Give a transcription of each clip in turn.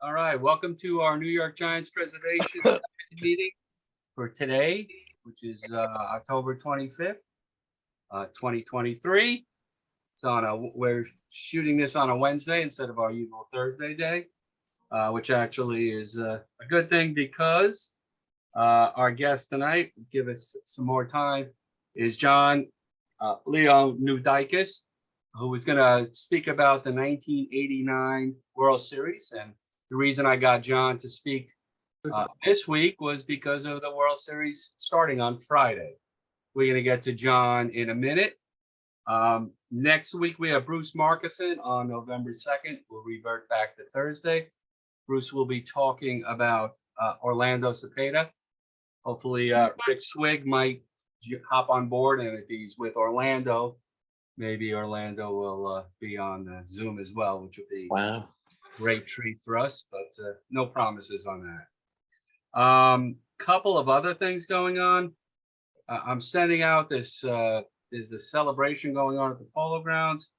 All right, welcome to our New York Giants preservation meeting for today, which is October 25th, 2023. We're shooting this on a Wednesday instead of our usual Thursday day, which actually is a good thing because our guest tonight, give us some more time, is Jon Leonoudakis, who is going to speak about the 1989 World Series. And the reason I got Jon to speak this week was because of the World Series starting on Friday. We're going to get to Jon in a minute. Next week, we have Bruce Markison on November 2nd. We'll revert back to Thursday. Bruce will be talking about Orlando Cepeda. Hopefully, Rick Swig might hop on board. And if he's with Orlando, maybe Orlando will be on Zoom as well, which would be a great treat for us, but no promises on that. Couple of other things going on. I'm sending out this, there's a celebration going on at the Polo Grounds,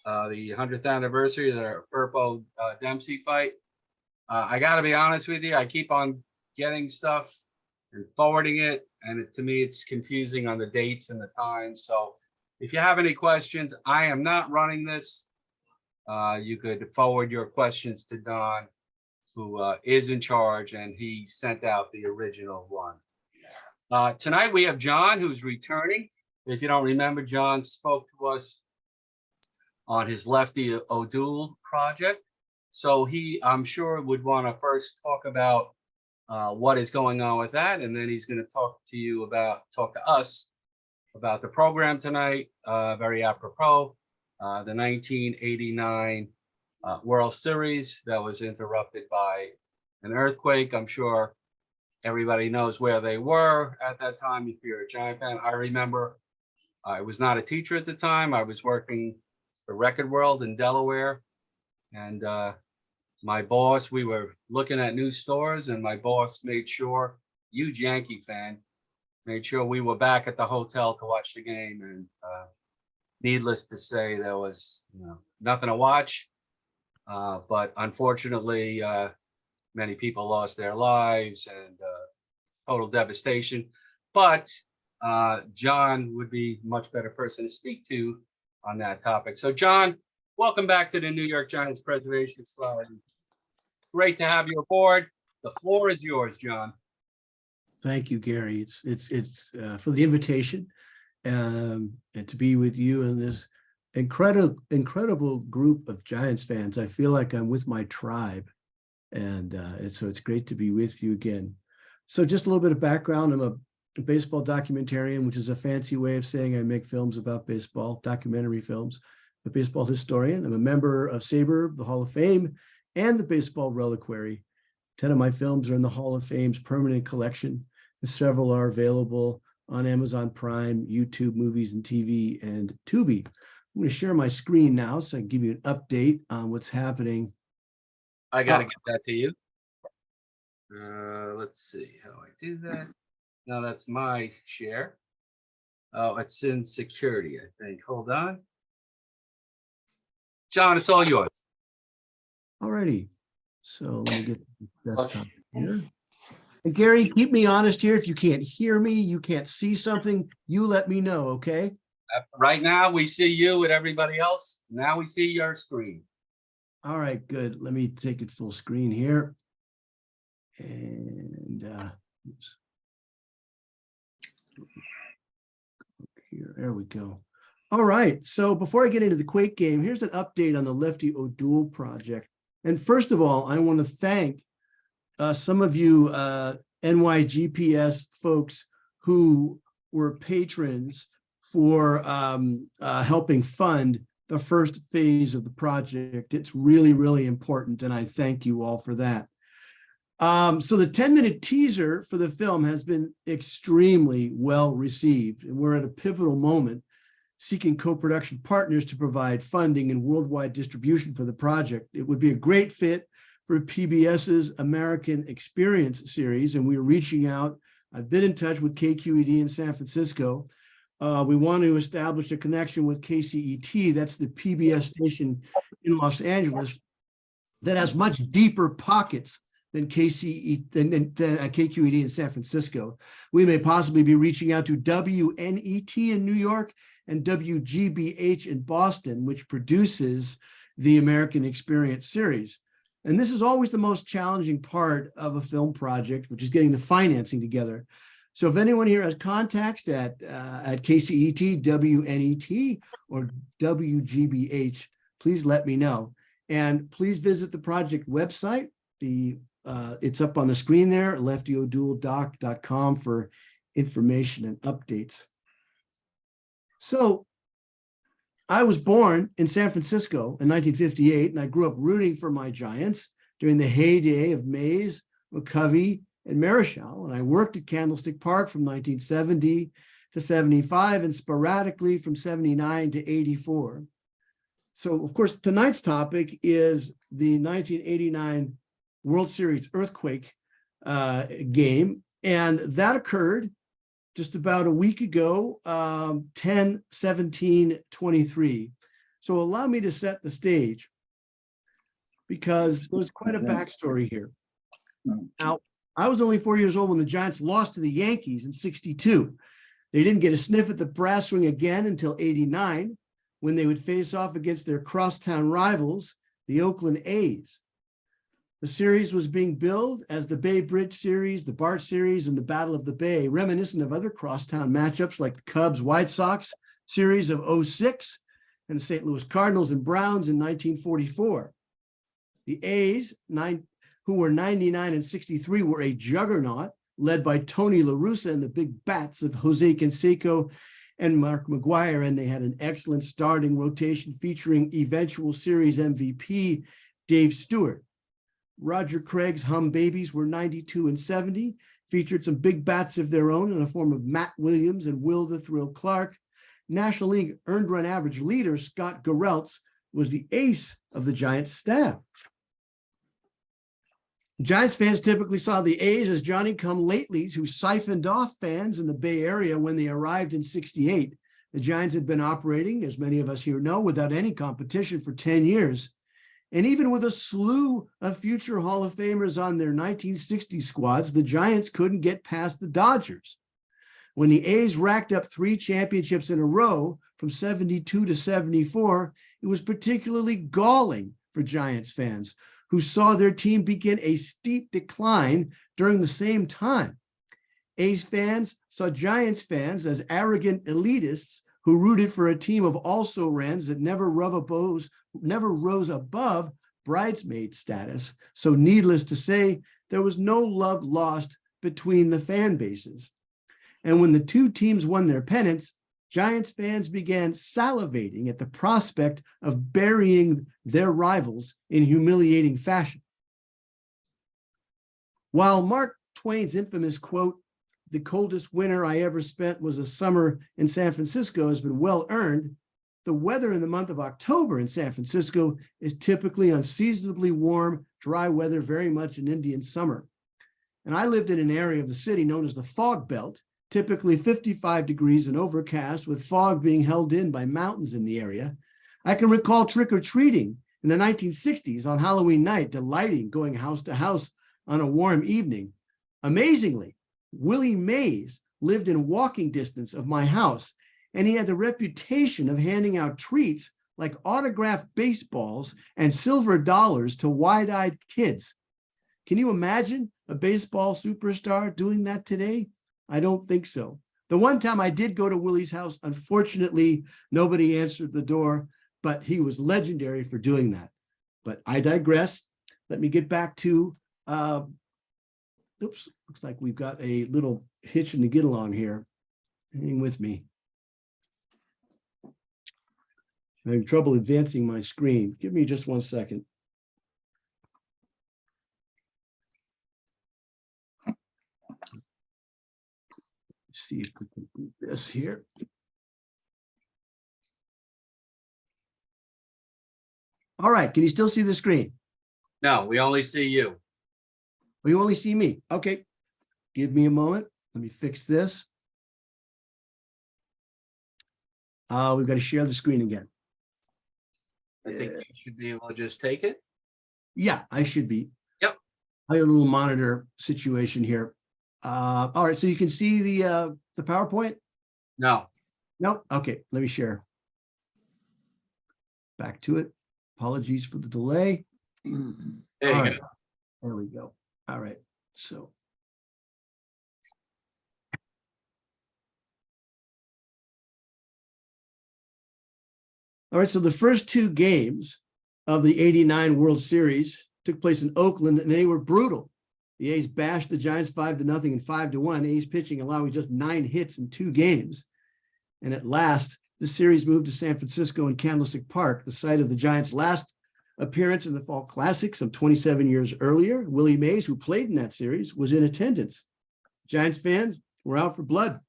the 100th anniversary of the Firpo Dempsey fight. I got to be honest with you, I keep on getting stuff and forwarding it, and to me, it's confusing on the dates and the times. So if you have any questions, I am not running this. You could forward your questions to Don, who is in charge, and he sent out the original one. Tonight we have Jon, who's returning. If you don't remember, Jon spoke to us on his Lefty O'Doul project. So he, I'm sure, would want to first talk about what is going on with that, and then he's going to talk to us about the program tonight, very apropos, the 1989 World Series that was interrupted by an earthquake. I'm sure everybody knows where they were at that time if you're a Giant fan. I remember I was not a teacher at the time. I was working for Record World in Delaware, and my boss, we were looking at new stores, and my boss made sure, huge Yankee fan, made sure we were back at the hotel to watch the game. And needless to say, there was nothing to watch. But unfortunately, many people lost their lives and total devastation. But Jon would be a much better person to speak to on that topic. So Jon, welcome back to the New York Giants Preservation Society. Great to have you aboard. The floor is yours, Jon. Thank you, Gary. It's for the invitation and to be with you in this incredible group of Giants fans. I feel like I'm with my tribe, and so it's great to be with you again. So just a little bit of background. I'm a baseball documentarian, which is a fancy way of saying I make films about baseball, documentary films. A baseball historian. I'm a member of SABR, the Hall of Fame, and the Baseball Reliquary. 10 of my films are in the Hall of Fame's permanent collection, and several are available on Amazon Prime, YouTube Movies and TV, and Tubi. I'm going to share my screen now so I can give you an update on what's happening. I got to get that to you. Let's see how I do that. No, that's my share. Oh, it's in security, I think. Hold on. Jon, it's all yours. Alrighty. So let me get the desktop here. And Gary, keep me honest here. If you can't hear me, you can't see something, you let me know, okay? Right now, we see you and everybody else. Now we see your screen. All right, good. Let me take it full screen here. And oops. Here, there we go. All right, so before I get into the Quake game, here's an update on the Lefty O'Doul project. And first of all, I want to thank some of you NYGPS folks who were patrons for helping fund the first phase of the project. It's really, really important, and I thank you all for that. So the 10-minute teaser for the film has been extremely well received, and we're at a pivotal moment seeking co-production partners to provide funding and worldwide distribution for the project. It would be a great fit for PBS's American Experience series, and we're reaching out. I've been in touch with KQED in San Francisco. We want to establish a connection with KCET, that's the PBS station in Los Angeles, that has much deeper pockets than KQED in San Francisco. We may possibly be reaching out to WNET in New York and WGBH in Boston, which produces the American Experience series. And this is always the most challenging part of a film project, which is getting the financing together. So if anyone here has contacts at KCET, WNET, or WGBH, please let me know. And please visit the project website. It's up on the screen there, leftyodualdoc.com, for information and updates. So I was born in San Francisco in 1958, and I grew up rooting for my Giants during the heyday of Mays, McCovey, and Marichal. And I worked at Candlestick Park from 1970 to 75 and sporadically from 79 to 84. So, of course, tonight's topic is the 1989 World Series earthquake game. And that occurred just about a week ago, 10/17/23. So allow me to set the stage, because there's quite a backstory here. Now, I was only 4 years old when the Giants lost to the Yankees in 62. They didn't get a sniff at the brass ring again until 89, when they would face off against their crosstown rivals, the Oakland A's. The series was being billed as the Bay Bridge Series, the Bart Series, and the Battle of the Bay, reminiscent of other crosstown matchups like the Cubs-White Sox series of 06 and the St. Louis Cardinals and Browns in 1944. The A's, who were 99 and 63, were a juggernaut led by Tony La Russa and the big bats of Jose Canseco and Mark McGuire, and they had an excellent starting rotation featuring eventual series MVP Dave Stewart. Roger Craig's Hum Babies were 92 and 70, featured some big bats of their own in the form of Matt Williams and Will the Thrill Clark. National League earned run average leader Scott Gereltz was the ace of the Giants staff. Giants fans typically saw the A's as Johnny-come-latelys who siphoned off fans in the Bay Area when they arrived in 68. The Giants had been operating, as many of us here know, without any competition for 10 years. And even with a slew of future Hall of Famers on their 1960 squads, the Giants couldn't get past the Dodgers. When the A's racked up 3 championships in a row from 72 to 74, it was particularly galling for Giants fans, who saw their team begin a steep decline during the same time. A's fans saw Giants fans as arrogant elitists who rooted for a team of also-rans that never rose above bridesmaid status. So needless to say, there was no love lost between the fan bases. And when the two teams won their pennants, Giants fans began salivating at the prospect of burying their rivals in humiliating fashion. While Mark Twain's infamous quote, "The coldest winter I ever spent was a summer in San Francisco," has been well earned, the weather in the month of October in San Francisco is typically unseasonably warm, dry weather, very much an Indian summer. And I lived in an area of the city known as the fog belt, typically 55 degrees and overcast, with fog being held in by mountains in the area. I can recall trick-or-treating in the 1960s on Halloween night, delighting going house to house on a warm evening. Amazingly, Willie Mays lived in walking distance of my house, and he had the reputation of handing out treats like autographed baseballs and silver dollars to wide-eyed kids. Can you imagine a baseball superstar doing that today? I don't think so. The one time I did go to Willie's house, unfortunately, nobody answered the door, but he was legendary for doing that. But I digress. Let me get back to, oops, looks like we've got a little hitch in the get along here. Hang with me. I'm having trouble advancing my screen. Give me just 1 second. Let's see if we can do this here. All right, can you still see the screen? No, we only see you. Oh, you only see me. Okay, give me a moment. Let me fix this. We've got to share the screen again. I think you should be able to just take it. Yeah, I should be. Yep. I have a little monitor situation here. All right, so you can see the PowerPoint? No. Nope. Okay, let me share. Back to it. Apologies for the delay. There All you right. go. There we go. All right. So. All right. So the first two games of the '89 World Series took place in Oakland, and they were brutal. The A's bashed the Giants 5-0 and 5-1. A's pitching allowing just 9 hits in 2 games. And at last, the series moved to San Francisco and Candlestick Park, the site of the Giants' last appearance in the Fall Classic some 27 years earlier. Willie Mays, who played in that series, was in attendance. Giants fans were out for blood,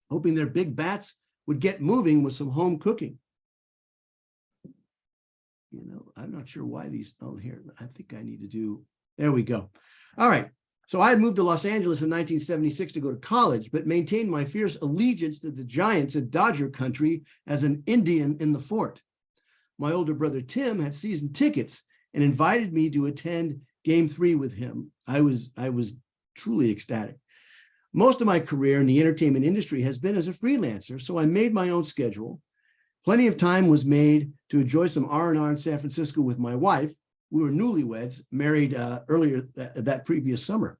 hoping their big bats would get moving with some home cooking. You know, I'm not sure why these, oh, here, I think I need to do, there we go. All right. So I had moved to Los Angeles in 1976 to go to college, but maintained my fierce allegiance to the Giants in Dodger country as an Indian in the fort. My older brother, Tim, had season tickets and invited me to attend Game 3 with him. I was truly ecstatic. Most of my career in the entertainment industry has been as a freelancer, so I made my own schedule. Plenty of time was made to enjoy some R&R in San Francisco with my wife. We were newlyweds, married earlier that previous summer.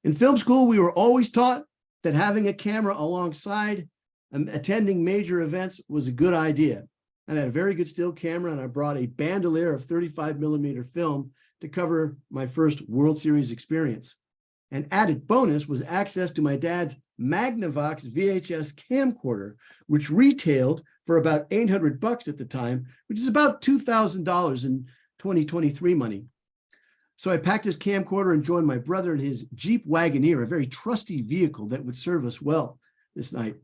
In film school, we were always taught that having a camera alongside attending major events was a good idea. I had a very good still camera, and I brought a bandolier of 35mm film to cover my first World Series experience. An added bonus was access to my dad's Magnavox VHS camcorder, which retailed for about $800 at the time, which is about $2,000 in 2023 money. So I packed his camcorder and joined my brother in his Jeep Wagoneer, a very trusty vehicle that would serve us well this night.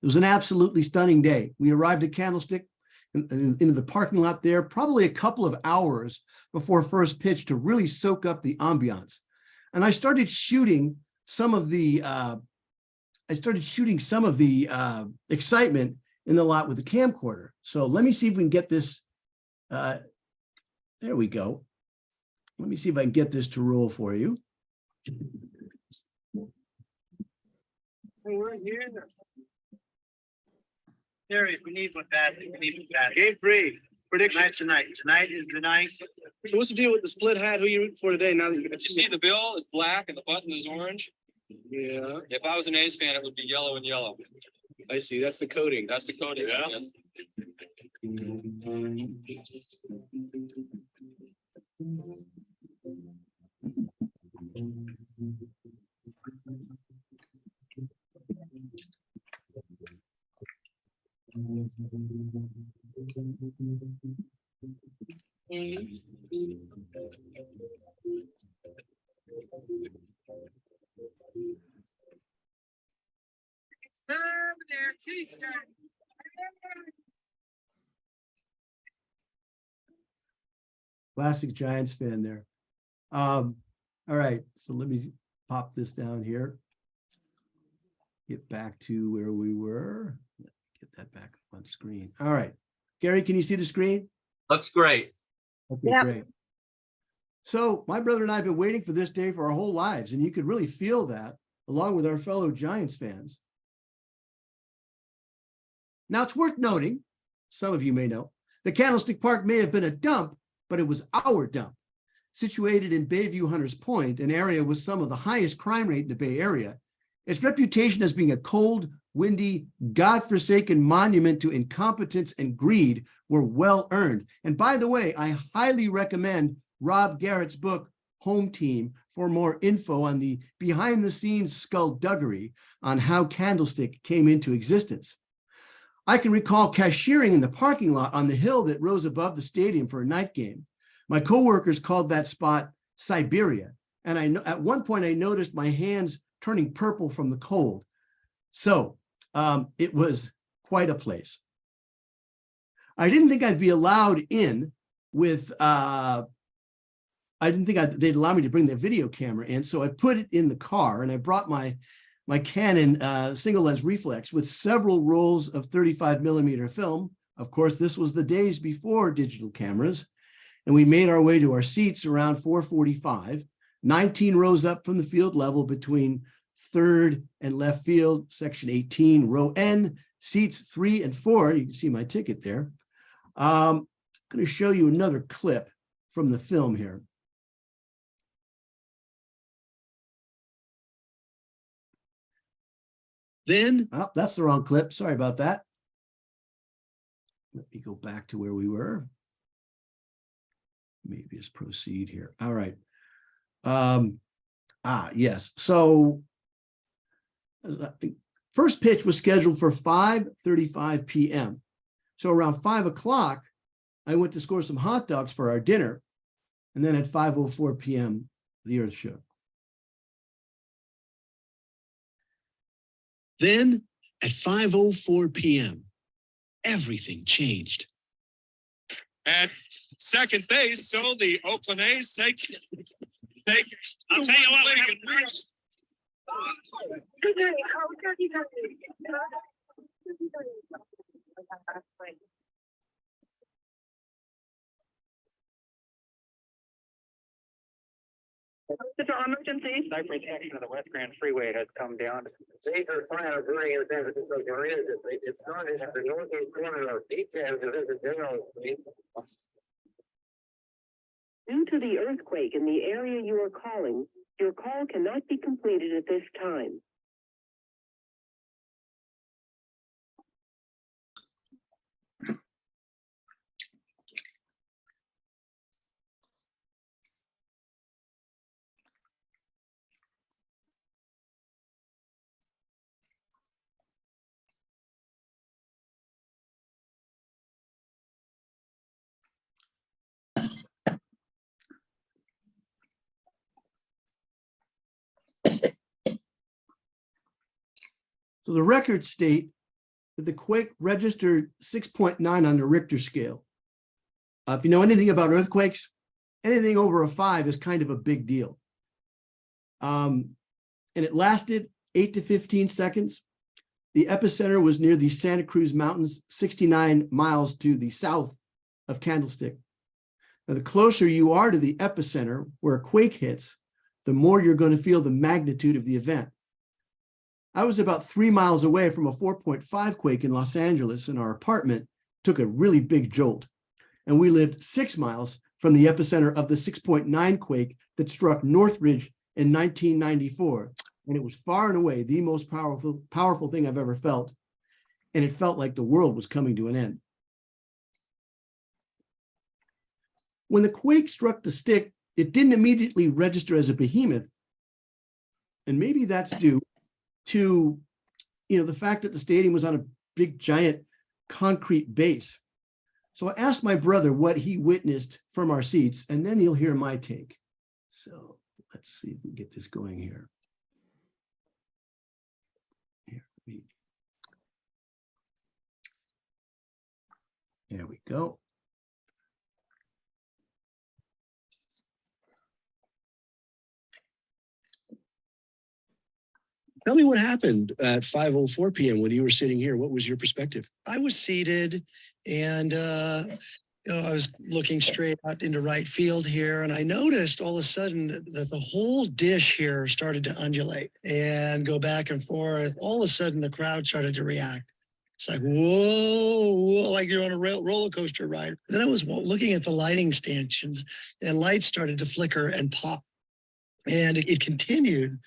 It was an absolutely stunning day. We arrived at Candlestick into the parking lot there, probably a couple of hours before first pitch to really soak up the ambiance. And I started shooting some of the excitement in the lot with the camcorder. So let me see if we can get this. There we go. Let me see if I can get this to roll for you. We're here. Series, we need one badly. We need one badly. Game 3. Prediction. Tonight is the night. So what's the deal with the split hat? Who are you rooting for today? Now that you You see the bill is black and the button is orange. yeah, If I was an A's fan, it would be yellow and yellow. I see. That's the coding. That's the coding. Yeah. Yes. It's time for their t-shirt. Classic Giants fan there. All right, so let me pop this down here. Get back to where we were. Get that back up on screen. All right. Gary, can you see the screen? Looks great. Okay, Yeah. great. So my brother and I have been waiting for this day for our whole lives, and you could really feel that along with our fellow Giants fans. Now, it's worth noting, some of you may know, the Candlestick Park may have been a dump, but it was our dump. Situated in Bayview Hunters Point, an area with some of the highest crime rate in the Bay Area, its reputation as being a cold, windy, godforsaken monument to incompetence and greed were well earned. And by the way, I highly recommend Rob Garrett's book, Home Team, for more info on the behind-the-scenes skullduggery on how Candlestick came into existence. I can recall cashiering in the parking lot on the hill that rose above the stadium for a night game. My coworkers called that spot Siberia, and at one point I noticed my hands turning purple from the cold. So it was quite a place. I didn't think I'd be allowed in with, I didn't think they'd allow me to bring the video camera in, so I put it in the car, and I brought my Canon single lens reflex with several rolls of 35mm film, Of course, this was the days before digital cameras, and we made our way to our seats around 4:45, 19 rows up from the field level between third and left field, section 18, row N, seats 3 and 4. You can see my ticket there. I'm going to show you another clip from the film here. Then Oh, that's the wrong clip. Sorry about that. Let me go back to where we were. Maybe just proceed here. All right. Yes. So first pitch was scheduled for 5:35 p.m. So around 5 o'clock, I went to score some hot dogs for our dinner. And then at 5:04 p.m., the earth shook. Then at 5:04 p.m., everything changed. At second base, so the Oakland A's take. I'll tell you what. Emergency. Cypress section of the West Grand Freeway has come down. Major fire burning in the San Francisco area. It started at the northeast corner of 810 to visit General Street. Due to the earthquake in the area you are calling, your call cannot be completed at this time. So the records state that the quake registered 6.9 on the Richter scale. If you know anything about earthquakes, anything over a 5 is kind of a big deal. And it lasted 8 to 15 seconds. The epicenter was near the Santa Cruz Mountains, 69 miles to the south of Candlestick. Now, the closer you are to the epicenter where a quake hits, the more you're going to feel the magnitude of the event. I was about 3 miles away from a 4.5 quake in Los Angeles, and our apartment took a really big jolt. And we lived 6 miles from the epicenter of the 6.9 quake that struck Northridge in 1994. And it was far and away the most powerful thing I've ever felt. And it felt like the world was coming to an end. When the quake struck the stick, it didn't immediately register as a behemoth. And maybe that's due to, the fact that the stadium was on a big, giant concrete base. So I asked my brother what he witnessed from our seats, and then you'll hear my take. So let's see if we can get this going here. There we go. Tell me what happened at 5:04 p.m. when you were sitting here. What was your perspective? I was seated and I was looking straight out into right field here, and I noticed all of a sudden that the whole dish here started to undulate and go back and forth. All of a sudden, the crowd started to react. It's like, whoa, like you're on a roller coaster ride. Then I was looking at the lighting stanchions, and lights started to flicker and pop. And it continued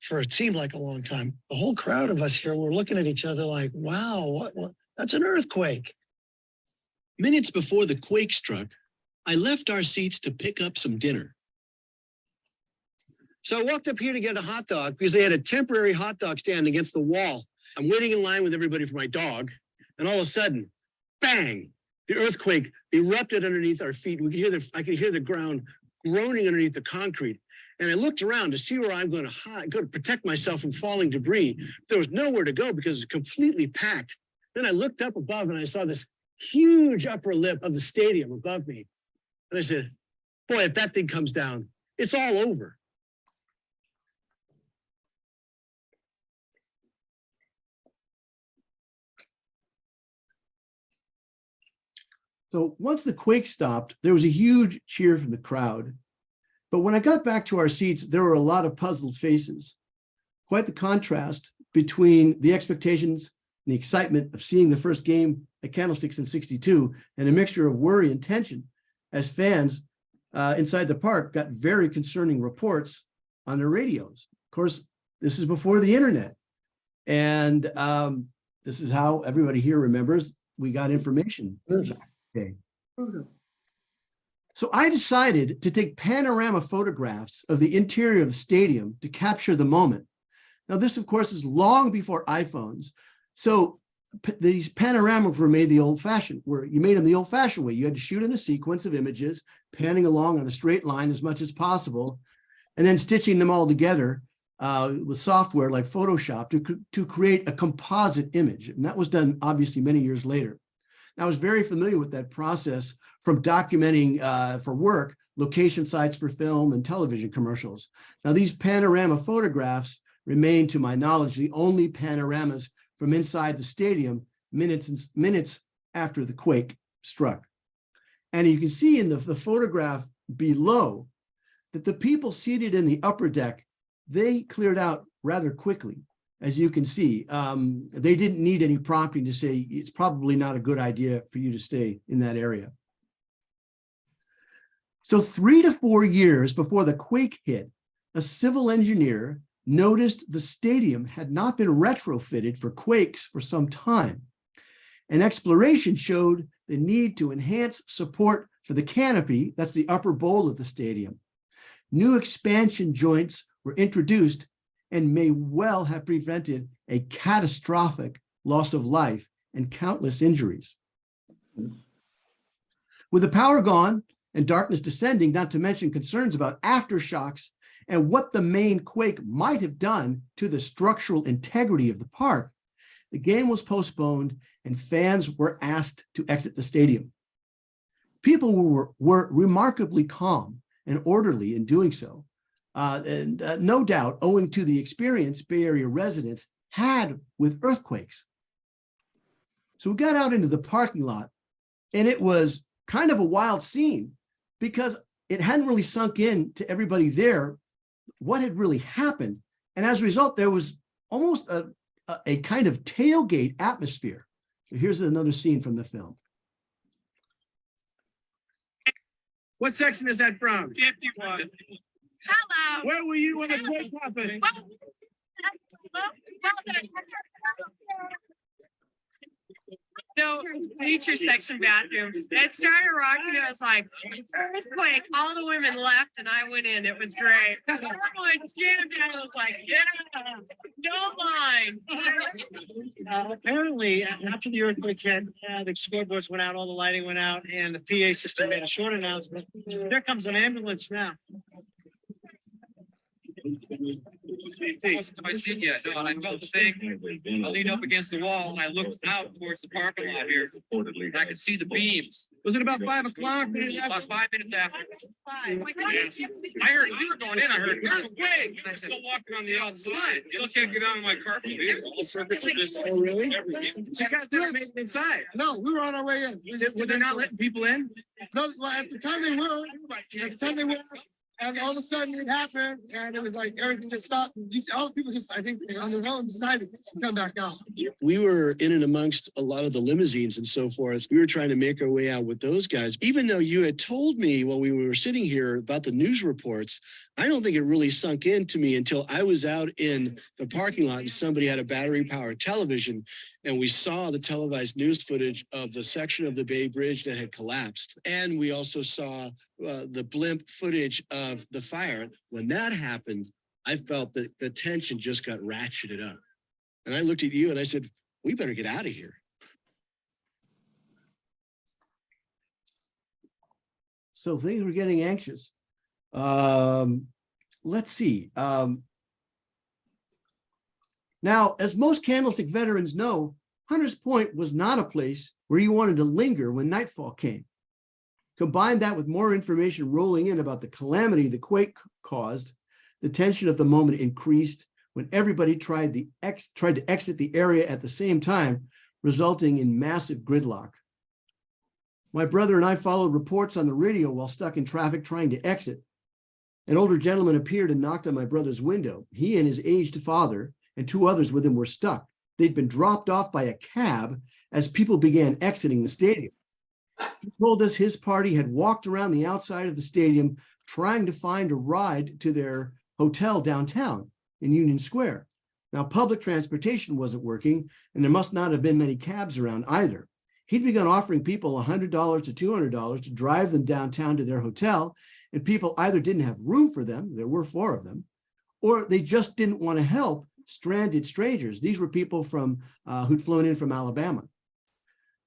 for, it seemed like a long time. The whole crowd of us here were looking at each other like, wow, what? That's an earthquake. Minutes before the quake struck, I left our seats to pick up some dinner. So I walked up here to get a hot dog because they had a temporary hot dog stand against the wall. I'm waiting in line with everybody for my dog. And all of a sudden, bang, the earthquake erupted underneath our feet. I could hear the ground groaning underneath the concrete. And I looked around to see where I'm going to hide, go to protect myself from falling debris. There was nowhere to go because it was completely packed. Then I looked up above and I saw this huge upper lip of the stadium above me. And I said, boy, if that thing comes down, it's all over. So once the quake stopped, there was a huge cheer from the crowd. But when I got back to our seats, there were a lot of puzzled faces. Quite the contrast between the expectations and the excitement of seeing the first game at Candlesticks in '62 and a mixture of worry and tension as fans inside the park got very concerning reports on their radios. Of course, this is before the internet. And this is how everybody here remembers we got information. Okay. So I decided to take panorama photographs of the interior of the stadium to capture the moment. Now, this, of course, is long before iPhones. So these panoramas were made the old-fashioned, where you made them the old-fashioned way. You had to shoot in a sequence of images, panning along on a straight line as much as possible, and then stitching them all together with software like Photoshop to create a composite image. And that was done, obviously, many years later. I was very familiar with that process from documenting for work, location sites for film and television commercials. Now, these panorama photographs remain, to my knowledge, the only panoramas from inside the stadium minutes after the quake struck. And you can see in the photograph below that the people seated in the upper deck, they cleared out rather quickly. As you can see, they didn't need any prompting to say it's probably not a good idea for you to stay in that area. So 3 to 4 years before the quake hit, a civil engineer noticed the stadium had not been retrofitted for quakes for some time. An exploration showed the need to enhance support for the canopy, that's the upper bowl of the stadium. New expansion joints were introduced and may well have prevented a catastrophic loss of life and countless injuries. With the power gone and darkness descending, not to mention concerns about aftershocks and what the main quake might have done to the structural integrity of the park, the game was postponed and fans were asked to exit the stadium. People were remarkably calm and orderly in doing so. And no doubt owing to the experience Bay Area residents had with earthquakes. So we got out into the parking lot and it was kind of a wild scene because it hadn't really sunk in to everybody there what had really happened. And as a result, there was almost a kind of tailgate atmosphere. So here's another scene from the film. What section is that from? 51. Hello. Where were you when the quake happened? So, teacher section bathroom. It started rocking. It was like earthquake. All the women left, and I went in. It was great. Everyone jammed in. I was like, yeah, no line. Apparently, after the earthquake hit, the scoreboards went out, all the lighting went out, and the PA system made a short announcement. There comes an ambulance now. I wasn't to my seat yet, no, and I felt the thing. I leaned up against the wall and I looked out towards the parking lot here. And I could see the beams. Was it about 5 o'clock? About 5 minutes after. I heard we were going in. I heard earthquake. And I said, walking on the outside. You can't get out of my car from here. All circuits are just. Oh, really? So you guys never made it inside? No, we were on our way in. Were they not letting people in? No, well, at the time they were. At the time they were. And all of a sudden it happened, and it was like everything just stopped. All the people just, I think, on their own decided to come back out. We were in and amongst a lot of the limousines and so forth. We were trying to make our way out with those guys. Even though you had told me while we were sitting here about the news reports, I don't think it really sunk into me until I was out in the parking lot and somebody had a battery-powered television, and we saw the televised news footage of the section of the Bay Bridge that had collapsed. And we also saw the blimp footage of the fire. When that happened, I felt that the tension just got ratcheted up. And I looked at you and I said, we better get out of here. So things were getting anxious. Let's see. Now, as most Candlestick veterans know, Hunters Point was not a place where you wanted to linger when nightfall came. Combine that with more information rolling in about the calamity the quake caused, the tension of the moment increased when everybody tried to exit the area at the same time, resulting in massive gridlock. My brother and I followed reports on the radio while stuck in traffic trying to exit. An older gentleman appeared and knocked on my brother's window. He and his aged father and 2 others with him were stuck. They'd been dropped off by a cab as people began exiting the stadium. He told us his party had walked around the outside of the stadium trying to find a ride to their hotel downtown in Union Square. Now, public transportation wasn't working, and there must not have been many cabs around either. He'd begun offering people $100 to $200 to drive them downtown to their hotel, and people either didn't have room for them, there were 4 of them, or they just didn't want to help stranded strangers. These were people from who'd flown in from Alabama.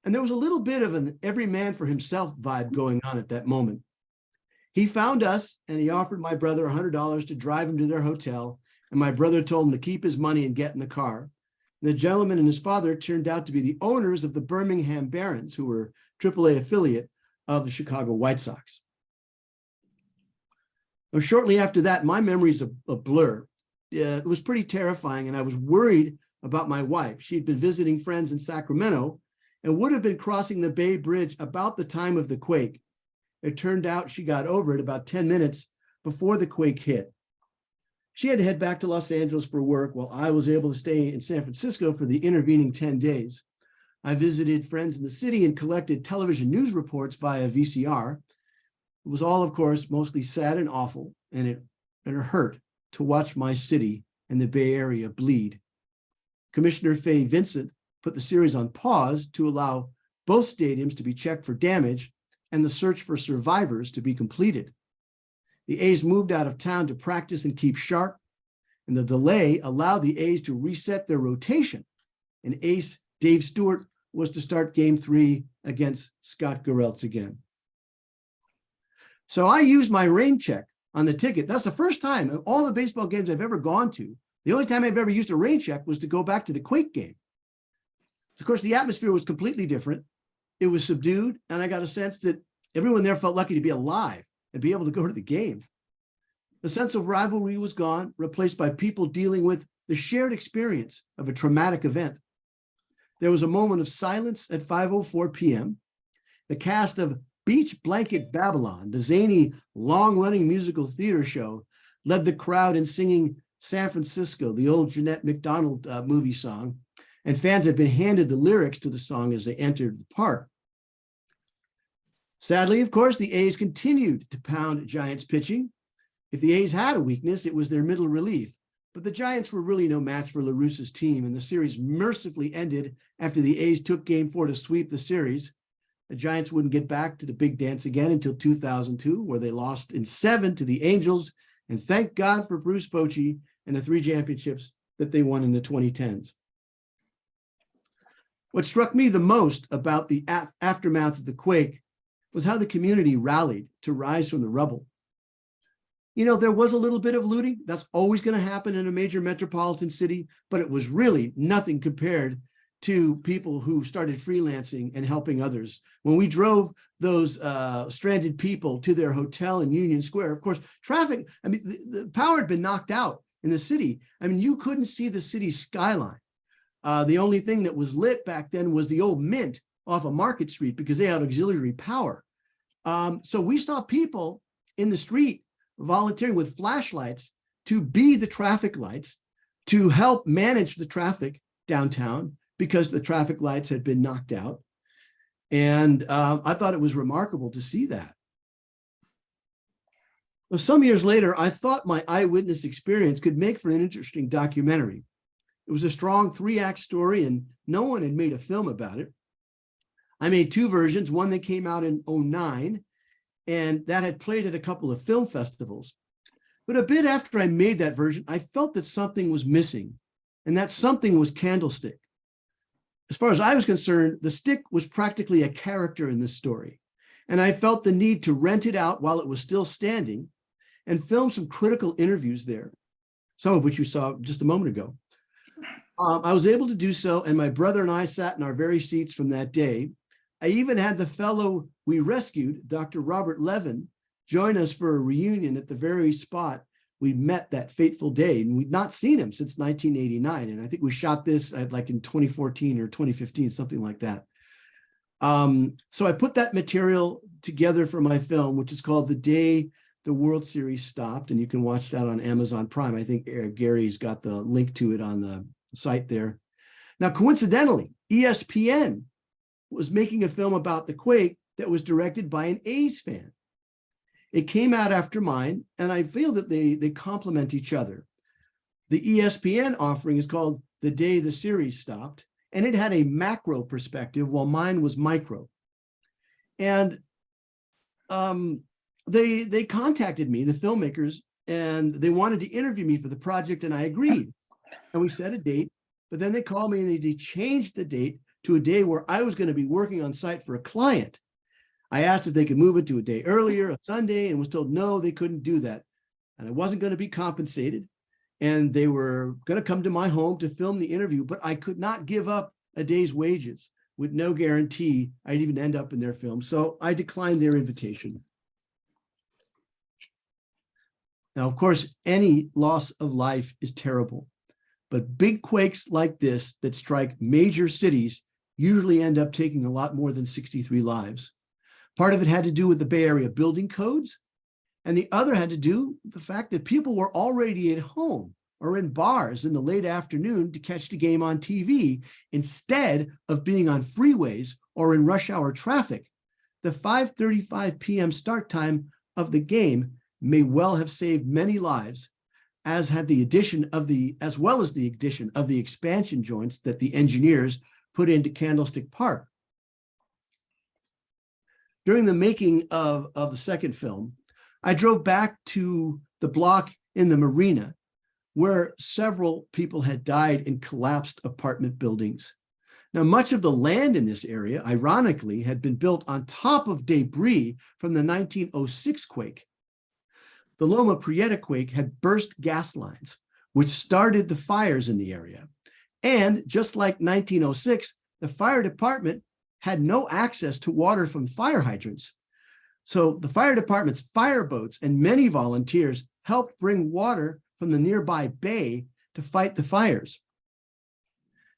And there was a little bit of an every man for himself vibe going on at that moment. He found us and he offered my brother $100 to drive him to their hotel. And my brother told him to keep his money and get in the car. The gentleman and his father turned out to be the owners of the Birmingham Barons, who were AAA affiliate of the Chicago White Sox. Now, shortly after that, my memory's a blur. It was pretty terrifying, and I was worried about my wife. She'd been visiting friends in Sacramento and would have been crossing the Bay Bridge about the time of the quake. It turned out she got over it about 10 minutes before the quake hit. She had to head back to Los Angeles for work while I was able to stay in San Francisco for the intervening 10 days. I visited friends in the city and collected television news reports via VCR. It was all, of course, mostly sad and awful, and it hurt to watch my city and the Bay Area bleed. Commissioner Fay Vincent put the series on pause to allow both stadiums to be checked for damage and the search for survivors to be completed. The A's moved out of town to practice and keep sharp, and the delay allowed the A's to reset their rotation, and ace Dave Stewart was to start Game 3 against Scott Garrelts again. So I used my rain check on the ticket. That's the first time of all the baseball games I've ever gone to. The only time I've ever used a rain check was to go back to the Quake game. Of course, the atmosphere was completely different. It was subdued, and I got a sense that everyone there felt lucky to be alive and be able to go to the game. The sense of rivalry was gone, replaced by people dealing with the shared experience of a traumatic event. There was a moment of silence at 5:04 p.m. The cast of Beach Blanket Babylon, the zany, long-running musical theater show, led the crowd in singing San Francisco, the old Jeanette MacDonald movie song, and fans had been handed the lyrics to the song as they entered the park. Sadly, of course, the A's continued to pound Giants pitching. If the A's had a weakness, it was their middle relief. But the Giants were really no match for La Russa's team, and the series mercifully ended after the A's took Game 4 to sweep the series. The Giants wouldn't get back to the big dance again until 2002, where they lost in 7 to the Angels, and thank God for Bruce Bochy and the 3 championships that they won in the 2010s. What struck me the most about the aftermath of the quake was how the community rallied to rise from the rubble. You know, there was a little bit of looting. That's always going to happen in a major metropolitan city, but it was really nothing compared to people who started freelancing and helping others. When we drove those stranded people to their hotel in Union Square, of course, traffic, I mean, the power had been knocked out in the city. I mean, you couldn't see the city's skyline. The only thing that was lit back then was the old Mint off of Market Street because they had auxiliary power. So we saw people in the street volunteering with flashlights to be the traffic lights to help manage the traffic downtown because the traffic lights had been knocked out. And I thought it was remarkable to see that. Well, some years later, I thought my eyewitness experience could make for an interesting documentary. It was a strong 3-act story and no one had made a film about it. I made 2 versions, one that came out in 2009, and that had played at a couple of film festivals. But a bit after I made that version, I felt that something was missing, and that something was Candlestick. As far as I was concerned, the stick was practically a character in this story, and I felt the need to rent it out while it was still standing and film some critical interviews there, some of which you saw just a moment ago. I was able to do so, and my brother and I sat in our very seats from that day. I even had the fellow we rescued, Dr. Robert Levin, join us for a reunion at the very spot we met that fateful day. And we'd not seen him since 1989. And I think we shot this at like in 2014 or 2015, something like that. So I put that material together for my film, which is called The Day the World Series Stopped, and you can watch that on Amazon Prime. I think Gary's got the link to it on the site there. Now, coincidentally, ESPN was making a film about the quake that was directed by an A's fan. It came out after mine, and I feel that they complement each other. The ESPN offering is called The Day the Series Stopped, and it had a macro perspective while mine was micro. And they contacted me, the filmmakers, and they wanted to interview me for the project, and I agreed. And we set a date, but then they called me and they changed the date to a day where I was going to be working on site for a client. I asked if they could move it to a day earlier, a Sunday, and was told no, they couldn't do that. And I wasn't going to be compensated. And they were going to come to my home to film the interview, but I could not give up a day's wages with no guarantee I'd even end up in their film. So I declined their invitation. Now, of course, any loss of life is terrible, but big quakes like this that strike major cities usually end up taking a lot more than 63 lives. Part of it had to do with the Bay Area building codes, and the other had to do with the fact that people were already at home or in bars in the late afternoon to catch the game on TV instead of being on freeways or in rush hour traffic. The 5:35 p.m. start time of the game may well have saved many lives, as well as the addition of the expansion joints that the engineers put into Candlestick Park. During the making of the second film, I drove back to the block in the marina where several people had died in collapsed apartment buildings. Now, much of the land in this area, ironically, had been built on top of debris from the 1906 quake. The Loma Prieta quake had burst gas lines, which started the fires in the area. And just like 1906, the fire department had no access to water from fire hydrants. So the fire department's fireboats and many volunteers helped bring water from the nearby bay to fight the fires.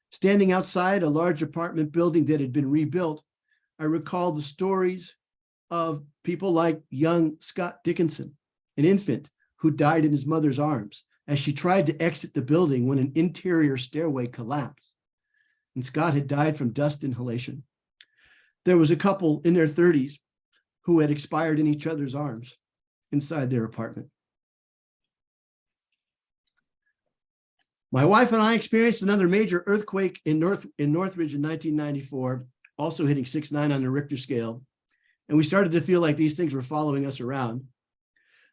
Standing outside a large apartment building that had been rebuilt, I recalled the stories of people like young Scott Dickinson, an infant who died in his mother's arms as she tried to exit the building when an interior stairway collapsed. And Scott had died from dust inhalation. There was a couple in their 30s who had expired in each other's arms inside their apartment. My wife and I experienced another major earthquake in Northridge in 1994, also hitting 6.9 on the Richter scale. And we started to feel like these things were following us around.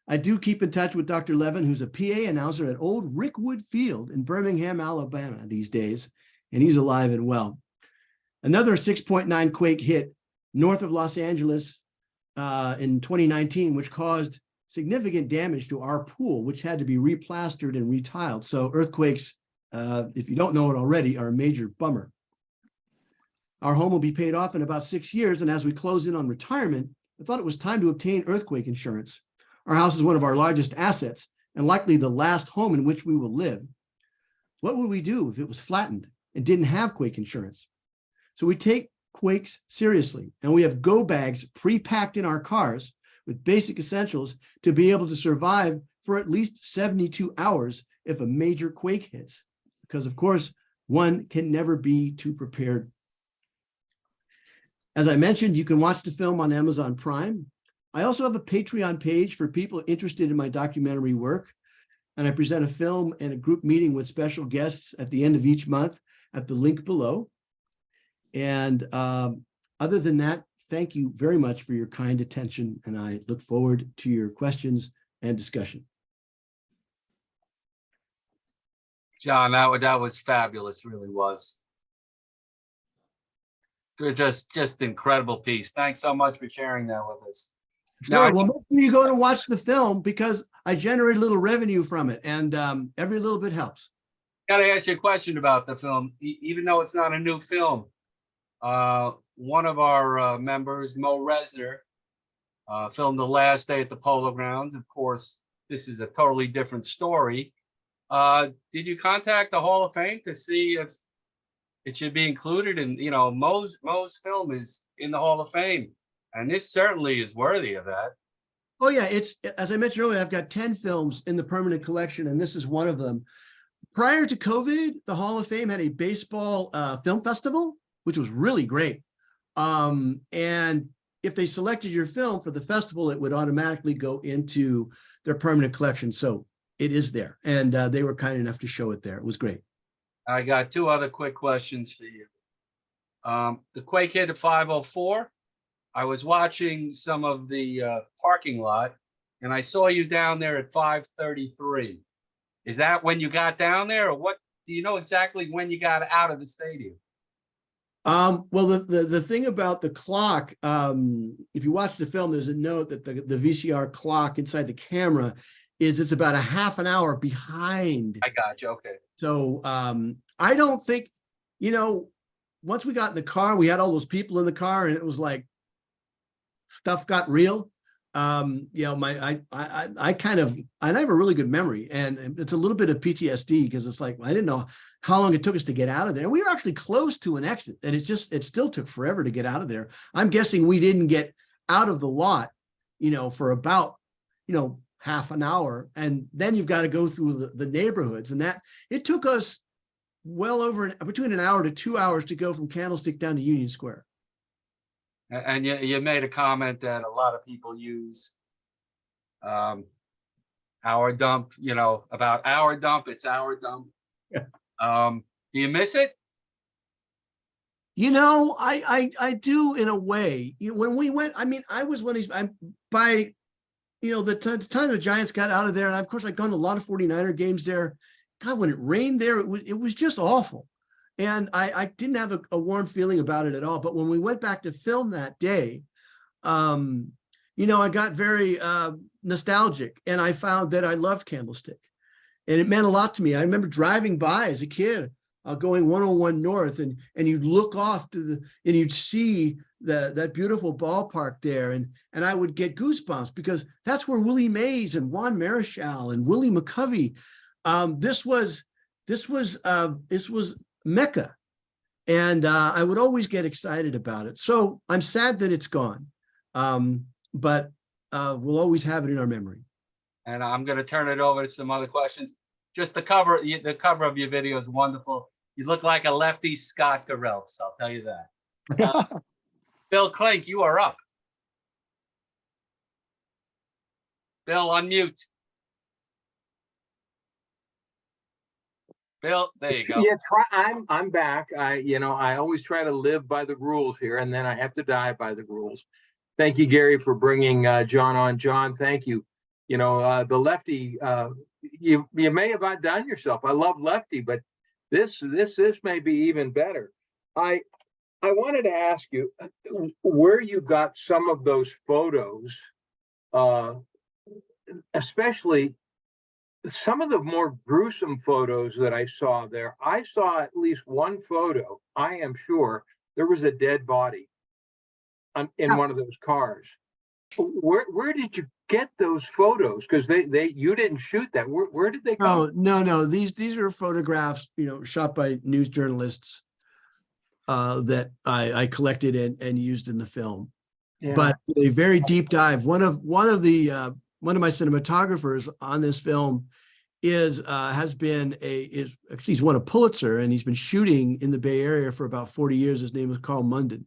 I do keep in touch with Dr. Levin, who's a PA announcer at Old Rickwood Field in Birmingham, Alabama these days, and he's alive and well. Another 6.9 quake hit north of Los Angeles in 2019, which caused significant damage to our pool, which had to be replastered and retiled. So earthquakes, if you don't know it already, are a major bummer. Our home will be paid off in about 6 years, and as we close in on retirement, I thought it was time to obtain earthquake insurance. Our house is one of our largest assets and likely the last home in which we will live. What would we do if it was flattened and didn't have quake insurance? So we take quakes seriously, and we have go bags pre-packed in our cars with basic essentials to be able to survive for at least 72 hours if a major quake hits, because of course, one can never be too prepared. As I mentioned, you can watch the film on Amazon Prime. I also have a Patreon page for people interested in my documentary work, and I present a film and a group meeting with special guests at the end of each month at the link below. And other than that, thank you very much for your kind attention, and I look forward to your questions and discussion. John, that was fabulous, really was. Just incredible piece. Thanks so much for sharing that with us. Sure. Well, make sure you go and watch the film because I generate a little revenue from it, and every little bit helps. Got to ask you a question about the film, even though it's not a new film. One of our members, Mo Resner, filmed The Last Day at the Polo Grounds. Of course, this is a totally different story. Did you contact the Hall of Fame to see if it should be included? And you know, Mo's film is in the Hall of Fame. And this certainly is worthy of that. Oh yeah, it's, as I mentioned earlier, I've got 10 films in the permanent collection, and this is one of them. Prior to COVID, the Hall of Fame had a baseball film festival, which was really great. And if they selected your film for the festival, it would automatically go into their permanent collection. So it is there, and they were kind enough to show it there. It was great. I got two other quick questions for you. The quake hit at 5:04. I was watching some of the parking lot, and I saw you down there at 5:33. Is that when you got down there, or what? Do you know exactly when you got out of the stadium? Well, the thing about the clock, if you watch the film, there's a note that the VCR clock inside the camera is it's about a half an hour behind. I got you. Okay. So I don't think, you know, once we got in the car, we had all those people in the car, and it was like stuff got real. You know, I have a really good memory, and it's a little bit of PTSD because it's like, I didn't know how long it took us to get out of there. We were actually close to an exit, and it still took forever to get out of there. I'm guessing we didn't get out of the lot, you know, for about, you know, half an hour. And then you've got to go through the neighborhoods, and that it took us well over between an hour to 2 hours to go from Candlestick down to Union Square. And you made a comment that a lot of people use our dump, you know, about our dump, it's our dump. Yeah. Do you miss it? You know, I do in a way. You know, when we went, I mean, I was I'm by, you know, the time the Giants got out of there, and of course I'd gone to a lot of 49er games there. God, when it rained there, it was just awful. And I didn't have a warm feeling about it at all. But when we went back to film that day, you know, I got very nostalgic, and I found that I loved Candlestick, and it meant a lot to me. I remember driving by as a kid, going 101 North, and you'd look off and you'd see that beautiful ballpark there, and I would get goosebumps because that's where Willie Mays and Juan Marichal and Willie McCovey. This was Mecca, and I would always get excited about it. So I'm sad that it's gone, but we'll always have it in our memory. And I'm going to turn it over to some other questions. Just the cover of your video is wonderful. You look like a lefty Scott Garrelts, I'll tell you that. Bill Klink, you are up. Bill, unmute. Bill, there you go. Yeah, I'm back. I always try to live by the rules here, and then I have to die by the rules. Thank you, Gary, for bringing John on. John, thank you. You know, the lefty, you may have outdone yourself. I love lefty, but this may be even better. I wanted to ask you where you got some of those photos, especially some of the more gruesome photos that I saw there. I saw at least one photo. I am sure there was a dead body in one of those cars. Where did you get those photos? Because you didn't shoot that. Where did they come? No. These are photographs, you know, shot by news journalists that I collected and used in the film. Yeah. But a very deep dive. One of my cinematographers on this film he's won a Pulitzer, and he's been shooting in the Bay Area for about 40 years. His name is Carl Munden.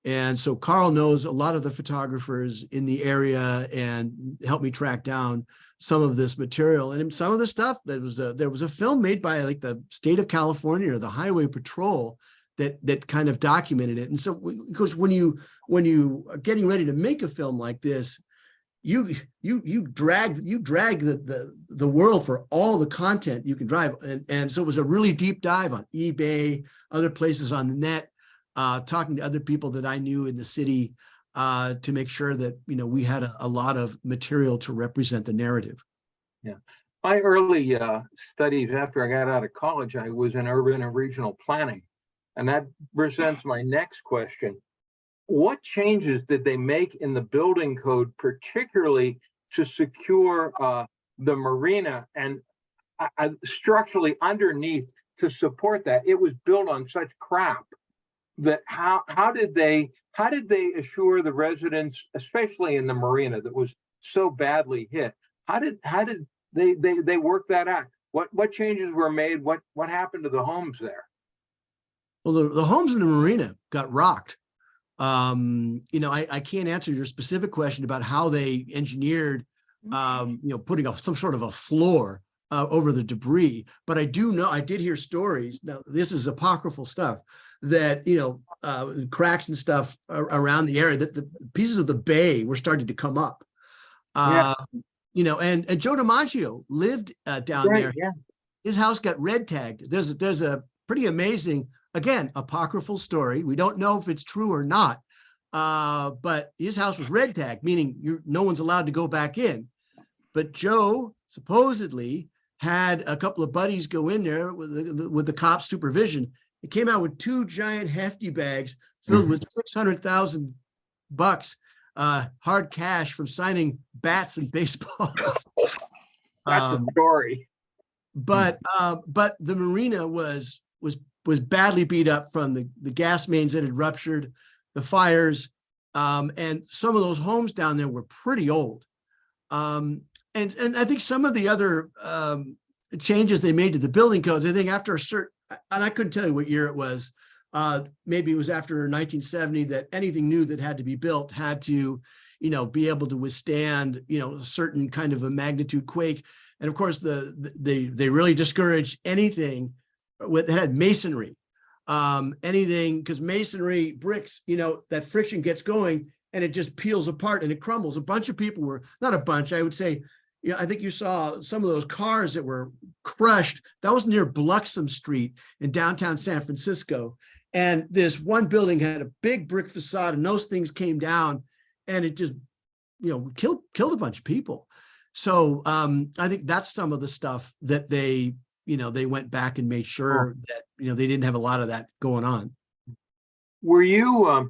And so Carl knows a lot of the photographers in the area and helped me track down some of this material. And some of the stuff there was a film made by like the state of California or the Highway Patrol that kind of documented it. And so because when you are getting ready to make a film like this, you drag the world for all the content you can drive. And so it was a really deep dive on eBay, other places on the net, talking to other people that I knew in the city to make sure that, you know, we had a lot of material to represent the narrative. Yeah. My early studies after I got out of college, I was in urban and regional planning. And that presents my next question. What changes did they make in the building code, particularly to secure the marina and structurally underneath to support that? It was built on such crap that how did they how did they assure the residents, especially in the marina that was so badly hit? How did they work that out? What changes were made? What happened to the homes there? Well, the homes in the marina got rocked. I can't answer your specific question about how they engineered, putting up some sort of a floor over the debris. But I do know, I did hear stories. Now, this is apocryphal stuff that, cracks and stuff around the area, that the pieces of the bay were starting to come up. Yeah. And Joe DiMaggio lived down there. Yeah. His house got red tagged. There's a pretty amazing, again, apocryphal story. We don't know if it's true or not, but his house was red tagged, meaning no one's allowed to go back in. But Joe supposedly had a couple of buddies go in there with the cops' supervision. It came out with 2 giant hefty bags filled with $600,000 hard cash from signing bats and baseballs. That's a story. But the marina was badly beat up from the gas mains that had ruptured, the fires, and some of those homes down there were pretty old. And I think some of the other changes they made to the building codes, I think after a certain, and I couldn't tell you what year it was, maybe it was after 1970, that anything new that had to be built had to, be able to withstand, a certain kind of a magnitude quake. And of course, they really discouraged anything that had masonry, anything, because masonry bricks, that friction gets going and it just peels apart and it crumbles. A bunch of people were, not a bunch, I would say, I think you saw some of those cars that were crushed. That was near Bluxom Street in downtown San Francisco. And this one building had a big brick facade and those things came down and it just, killed a bunch of people. So I think that's some of the stuff that they went back and made sure that, they didn't have a lot of that going on. Were you,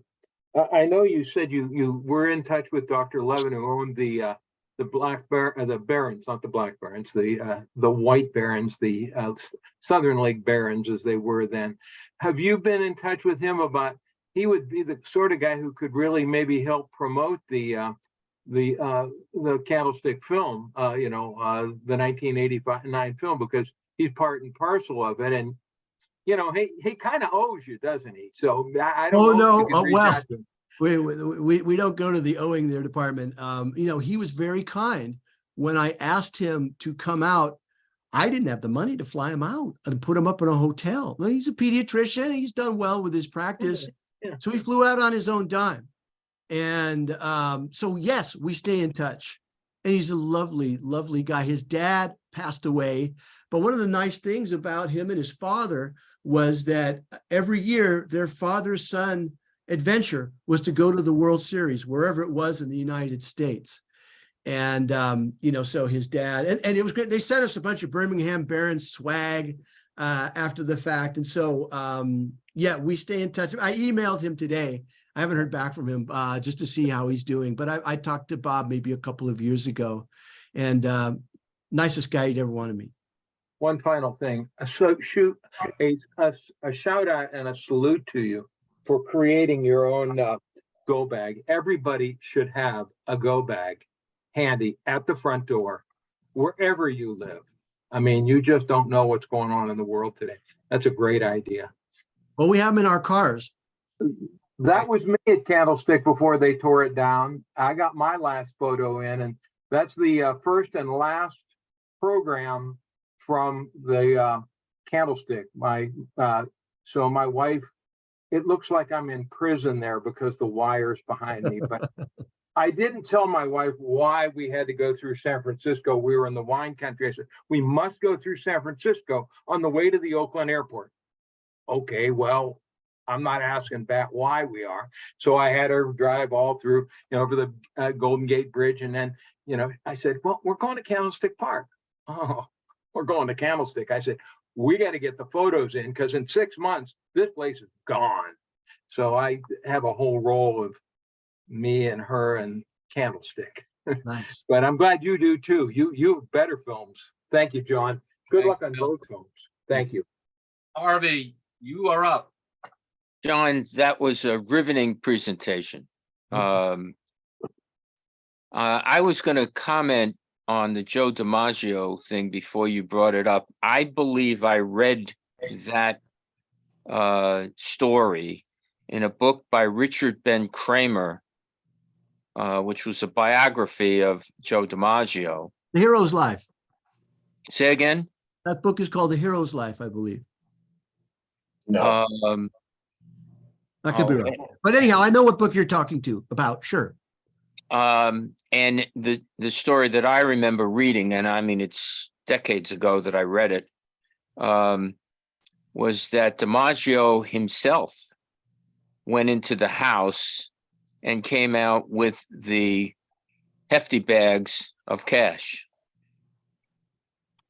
I know you said you were in touch with Dr. Levin, who owned the Barons, not the Black Barons, the White Barons, the Southern Lake Barons as they were then. Have you been in touch with him about, he would be the sort of guy who could really maybe help promote the Candlestick film, the 1989 film, because he's part and parcel of it. And, he kind of owes you, doesn't he? So I don't know. Well, we don't go to the owing there department. He was very kind. When I asked him to come out, I didn't have the money to fly him out and put him up in a hotel. Well, he's a pediatrician. He's done well with his practice. Yeah. So he flew out on his own dime. And so, yes, we stay in touch. And he's a lovely, lovely guy. His dad passed away. But one of the nice things about him and his father was that every year their father-son adventure was to go to the World Series, wherever it was in the United States. And, so his dad, and it was great. They sent us a bunch of Birmingham Barons swag after the fact. And so, we stay in touch. I emailed him today. I haven't heard back from him just to see how he's doing. But I talked to Bob maybe a couple of years ago, and nicest guy you'd ever want to meet. One final thing, a shout out and a salute to you for creating your own go bag. Everybody should have a go bag handy at the front door, wherever you live. I mean, you just don't know what's going on in the world today. That's a great idea. Well, we have them in our cars. That was me at Candlestick before they tore it down. I got my last photo in, and that's the first and last program from the Candlestick. So my wife, it looks like I'm in prison there because the wire's behind me, but I didn't tell my wife why we had to go through San Francisco. We were in the wine country. I said, we must go through San Francisco on the way to the Oakland airport. Okay, well, I'm not asking back why we are. So I had her drive all through, over the Golden Gate Bridge. And then, I said, well, we're going to Candlestick Park. Oh, we're going to Candlestick. I said, we got to get the photos in because in 6 months, this place is gone. So I have a whole roll of me and her and Candlestick. Nice. But I'm glad you do too. You have better films. Thank you, John. Good Thanks, luck on Bill. both films. Thank you. Harvey, you are up. John, that was a riveting presentation. I was going to comment on the Joe DiMaggio thing before you brought it up. I believe I read that story in a book by Richard Ben Kramer, which was a biography of Joe DiMaggio. The Hero's Life. Say again? That book is called The Hero's Life, I believe. No. I could be wrong. But anyhow, I know what book you're talking about. Sure. And the story that I remember reading, and I mean, it's decades ago that I read it, was that DiMaggio himself went into the house and came out with the hefty bags of cash.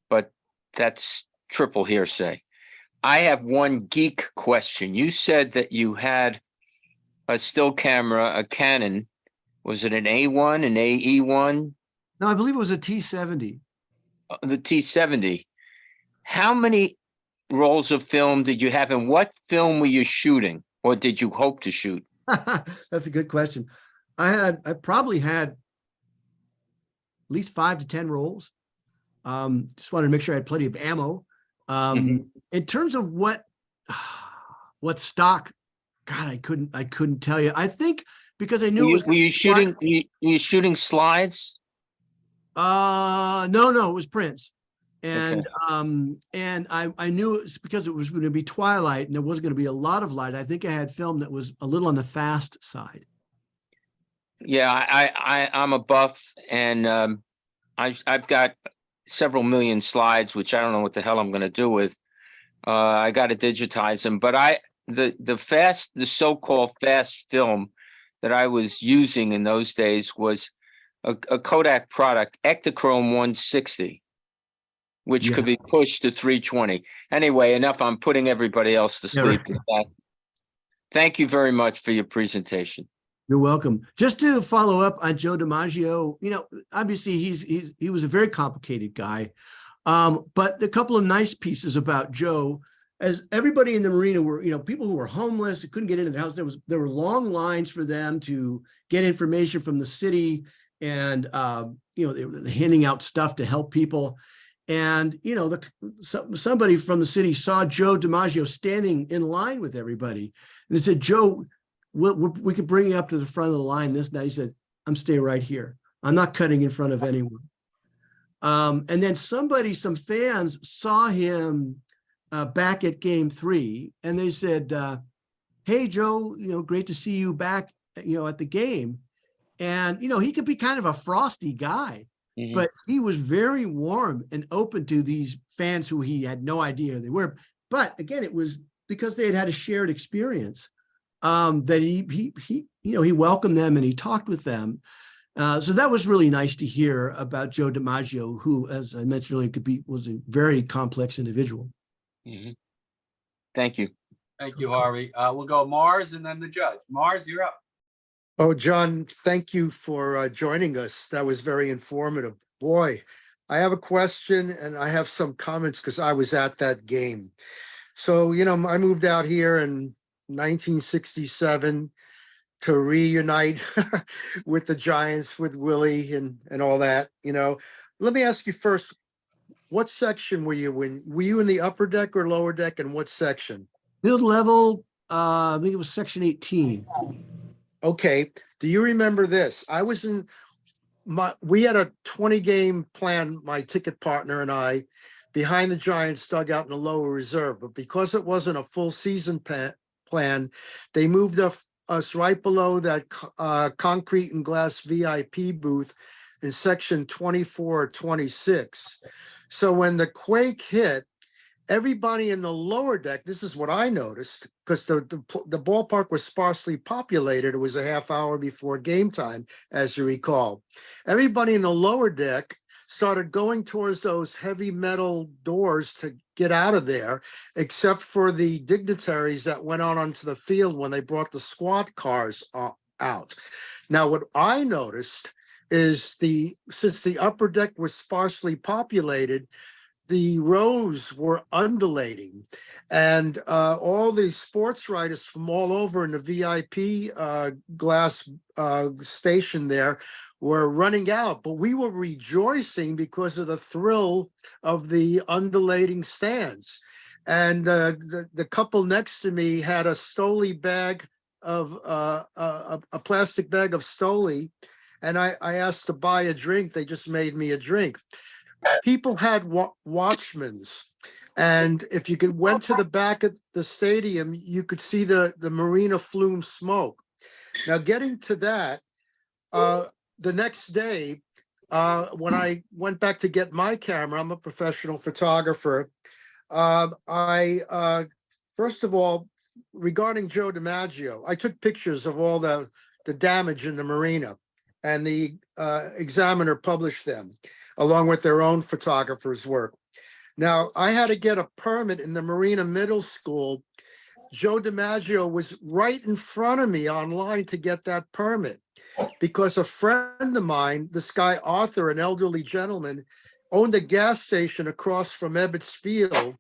But that's triple hearsay. I have one geek question. You said that you had a still camera, a Canon. Was it an A1, an AE1? No, I believe it was a T70. The T70. How many rolls of film did you have, and what film were you shooting, or did you hope to shoot? That's a good question. I probably had at least 5 to 10 rolls. Just wanted to make sure I had plenty of ammo. In terms of what stock, God, I couldn't tell you. I think because I knew it was. Were you shooting slides? No, it was prints. And and I knew it's because it was going to be twilight and there wasn't going to be a lot of light. I think I had film that was a little on the fast side. Yeah, I'm a buff, and I've got several million slides, which I don't know what the hell I'm going to do with. I got to digitize them, but the so-called fast film that I was using in those days was a Kodak product, Ektachrome 160, which could be pushed to 320. Anyway, enough. I'm putting everybody else to sleep with that. Thank you very much for your presentation. You're welcome. Just to follow up on Joe DiMaggio, obviously he was a very complicated guy, but a couple of nice pieces about Joe. As everybody in the marina were, people who were homeless, couldn't get into the house. There were long lines for them to get information from the city, and they were handing out stuff to help people. And somebody from the city saw Joe DiMaggio standing in line with everybody, and they said, "Joe, we could bring you up to the front of the line this night." He said, "I'm staying right here. I'm not cutting in front of anyone." And then some fans saw him back at game 3, and they said, "Hey, Joe, great to see you back, at the game." And, he could be kind of a frosty guy, but he was very warm and open to these fans who he had no idea who they were. But again, it was because they had a shared experience that he welcomed them and he talked with them. So that was really nice to hear about Joe DiMaggio, who, as I mentioned earlier, was a very complex individual. Thank you. Thank you, Harvey. We'll go Mars and then the judge. Mars, you're up. Oh, John, thank you for joining us. That was very informative. Boy, I have a question and I have some comments because I was at that game. So, I moved out here in 1967 to reunite with the Giants, with Willie and all that. Let me ask you first, what section were you in? Were you in the upper deck or lower deck, and what section? Field level, I think it was section 18. Okay. Do you remember this? We had a 20-game plan, my ticket partner and I, behind the Giants dugout in the lower reserve. But because it wasn't a full season plan, they moved us right below that concrete and glass VIP booth in section 24 or 26. So when the quake hit, everybody in the lower deck, this is what I noticed, because the ballpark was sparsely populated. It was a half hour before game time, as you recall. Everybody in the lower deck started going towards those heavy metal doors to get out of there, except for the dignitaries that went out onto the field when they brought the squad cars out. Now, what I noticed is since the upper deck was sparsely populated, the rows were undulating, and all the sports writers from all over in the VIP glass station there were running out, but we were rejoicing because of the thrill of the undulating stands. And the couple next to me had a Stoli bag of a plastic bag of Stoli, and I asked to buy a drink. They just made me a drink. People had watchmans, and if you went to the back of the stadium, you could see the marina flume smoke. Now, getting to that, the next day, when I went back to get my camera, I'm a professional photographer. I first of all, regarding Joe DiMaggio, I took pictures of all the damage in the marina, and the Examiner published them along with their own photographers' work. Now, I had to get a permit in the Marina Middle School. Joe DiMaggio was right in front of me online to get that permit, because a friend of mine, this guy Arthur, an elderly gentleman, owned a gas station across from Ebbets Field,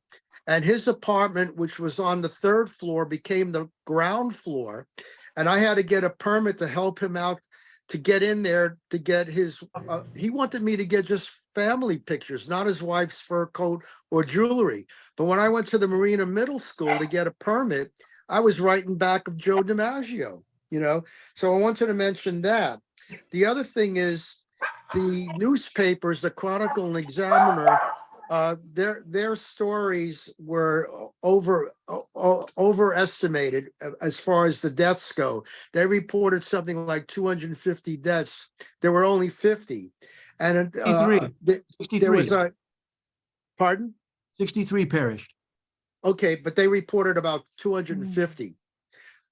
and his apartment, which was on the 3rd floor, became the ground floor. And I had to get a permit to help him out to get in there to get his, he wanted me to get just family pictures, not his wife's fur coat or jewelry. But when I went to the Marina Middle School to get a permit, I was right in back of Joe DiMaggio, you know? So I wanted to mention that. The other thing is the newspapers, the Chronicle and Examiner, their stories were overestimated as far as the deaths go. They reported something like 250 deaths. There were only 50. And 63. there was a, pardon? 63 perished. Okay, but they reported about 250.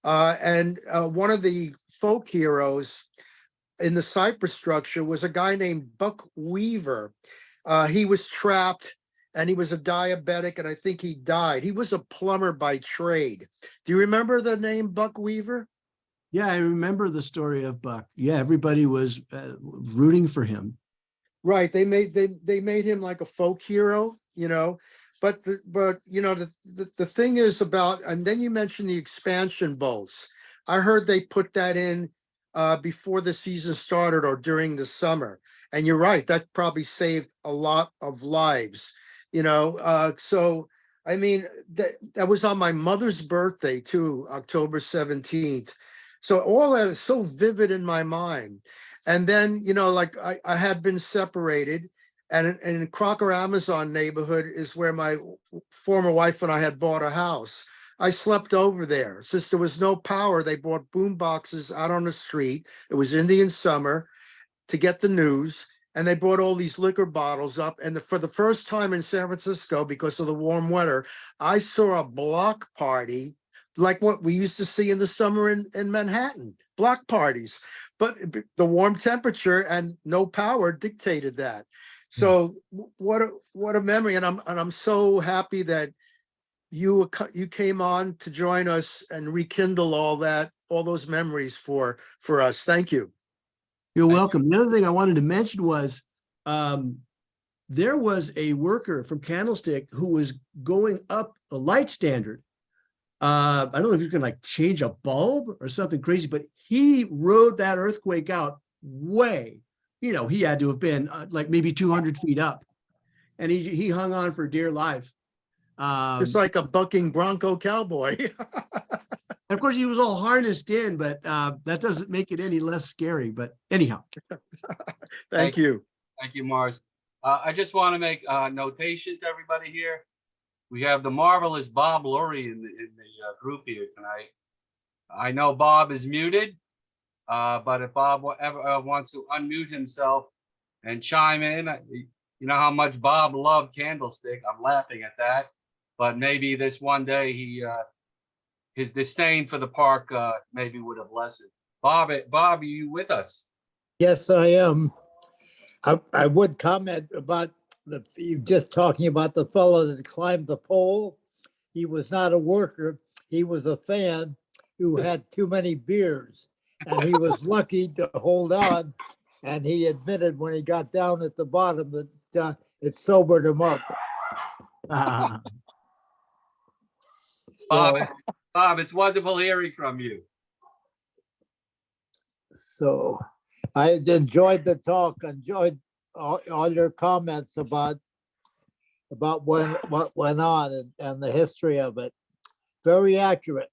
And one of the folk heroes in the Cypress structure was a guy named Buck Weaver. He was trapped and he was a diabetic, and I think he died. He was a plumber by trade. Do you remember the name Buck Weaver? Yeah, I remember the story of Buck. Yeah, everybody was rooting for him. Right. They made him like a folk hero, you know. But you know, the thing is about, and then you mentioned the expansion bowls. I heard they put that in before the season started or during the summer. And you're right, that probably saved a lot of lives, you know. So, I mean, that was on my mother's birthday too, October 17th. So all that is so vivid in my mind. And then, you know, like I had been separated, and in Crocker Amazon neighborhood is where my former wife and I had bought a house. I slept over there. Since there was no power, they bought boom boxes out on the street. It was Indian summer to get the news. And they brought all these liquor bottles up. And for the first time in San Francisco, because of the warm weather, I saw a block party like what we used to see in the summer in Manhattan, block parties. But the warm temperature and no power dictated that. So what a memory. And I'm so happy that you came on to join us and rekindle all those memories for us. Thank you. You're welcome. The other thing I wanted to mention was there was a worker from Candlestick who was going up a light standard. I don't know if you can like change a bulb or something crazy, but he rode that earthquake out way, you know, he had to have been like maybe 200 feet up, and he hung on for dear life. Just like a bucking bronco cowboy. And of course, he was all harnessed in, but that doesn't make it any less scary. But anyhow. Thank you. Thank you, Mars. I just want to make a notation to everybody here. We have the marvelous Bob Lurie in the group here tonight. I know Bob is muted, but if Bob ever wants to unmute himself and chime in, you know how much Bob loved Candlestick. I'm laughing at that, but maybe this one day his disdain for the park maybe would have lessened. Bob, are you with us? Yes, I am. I would comment about you just talking about the fellow that climbed the pole. He was not a worker. He was a fan who had too many beers, and he was lucky to hold on. And he admitted when he got down at the bottom that it sobered him up. Bob, So, Bob, it's wonderful hearing from you. so I enjoyed the talk, enjoyed all your comments about what went on and the history of it. Very accurate.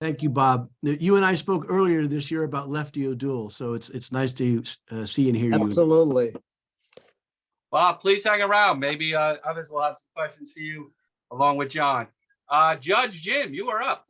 Thank you, Bob. You and I spoke earlier this year about Lefty O'Doul, so it's nice to see and hear you. Absolutely. Bob, please hang around. Maybe others will have some questions for you along with John. Judge Jim, you are up.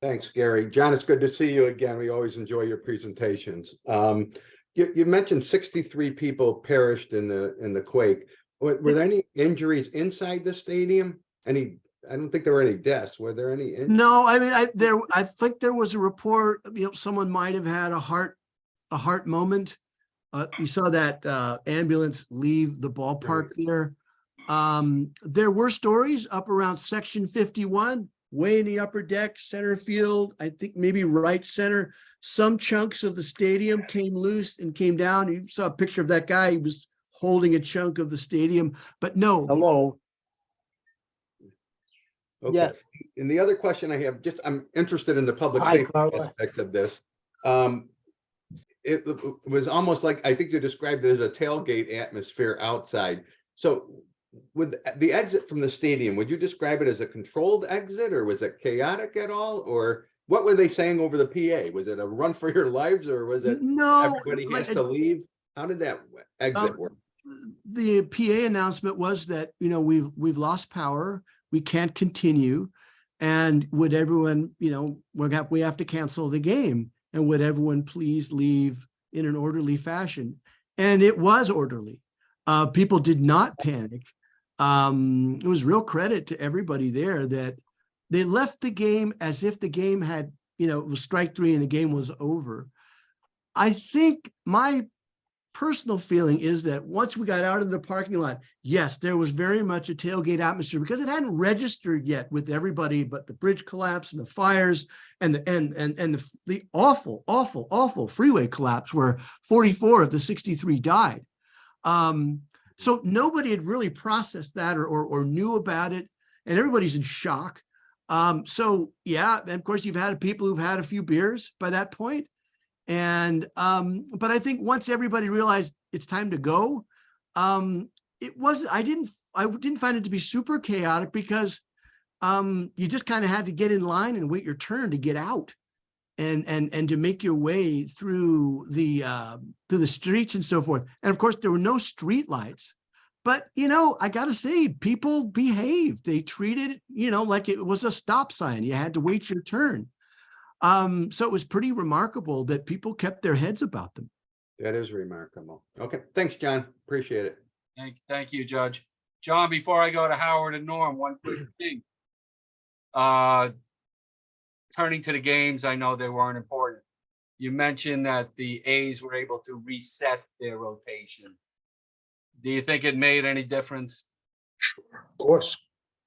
Thanks, Gary. John, it's good to see you again. We always enjoy your presentations. You mentioned 63 people perished in the quake. Were there any injuries inside the stadium? I don't think there were any deaths. Were there any injuries? No, I mean, I think there was a report, someone might have had a heart moment. You saw that ambulance leave the ballpark there. There were stories up around section 51, way in the upper deck, center field, I think maybe right center. Some chunks of the stadium came loose and came down. You saw a picture of that guy. He was holding a chunk of the stadium, but no. Hello. Okay. Yes. And the other question I have, I'm interested in the public Hi, safety Carla. aspect of this. It was almost like, I think you described it as a tailgate atmosphere outside. So with the exit from the stadium, would you describe it as a controlled exit, or was it chaotic at all? Or what were they saying over the PA? Was it a run for your lives, or was it no, everybody has to leave? How did that exit work? The PA announcement was that, we've lost power. We can't continue. And would everyone, we have to cancel the game. And would everyone please leave in an orderly fashion? And it was orderly. People did not panic. It was real credit to everybody there that they left the game as if the game had, it was strike three and the game was over. I think my personal feeling is that once we got out of the parking lot, yes, there was very much a tailgate atmosphere because it hadn't registered yet with everybody, but the bridge collapse and the fires and the awful freeway collapse where 44 of the 63 died. So nobody had really processed that or knew about it, and everybody's in shock. So yeah, and of course you've had people who've had a few beers by that point. And but I think once everybody realized it's time to go, it was I didn't find it to be super chaotic because you just kind of had to get in line and wait your turn to get out and to make your way through the streets and so forth. And of course there were no street lights, but I gotta say, people behaved. They treated it, like it was a stop sign. You had to wait your turn. So it was pretty remarkable that people kept their heads about them. That is remarkable. Okay, thanks, John. Appreciate it. Thank you, Judge. John, before I go to Howard and Norm, one quick thing. Turning to the games, I know they weren't important. You mentioned that the A's were able to reset their rotation. Do you think it made any difference? Of course.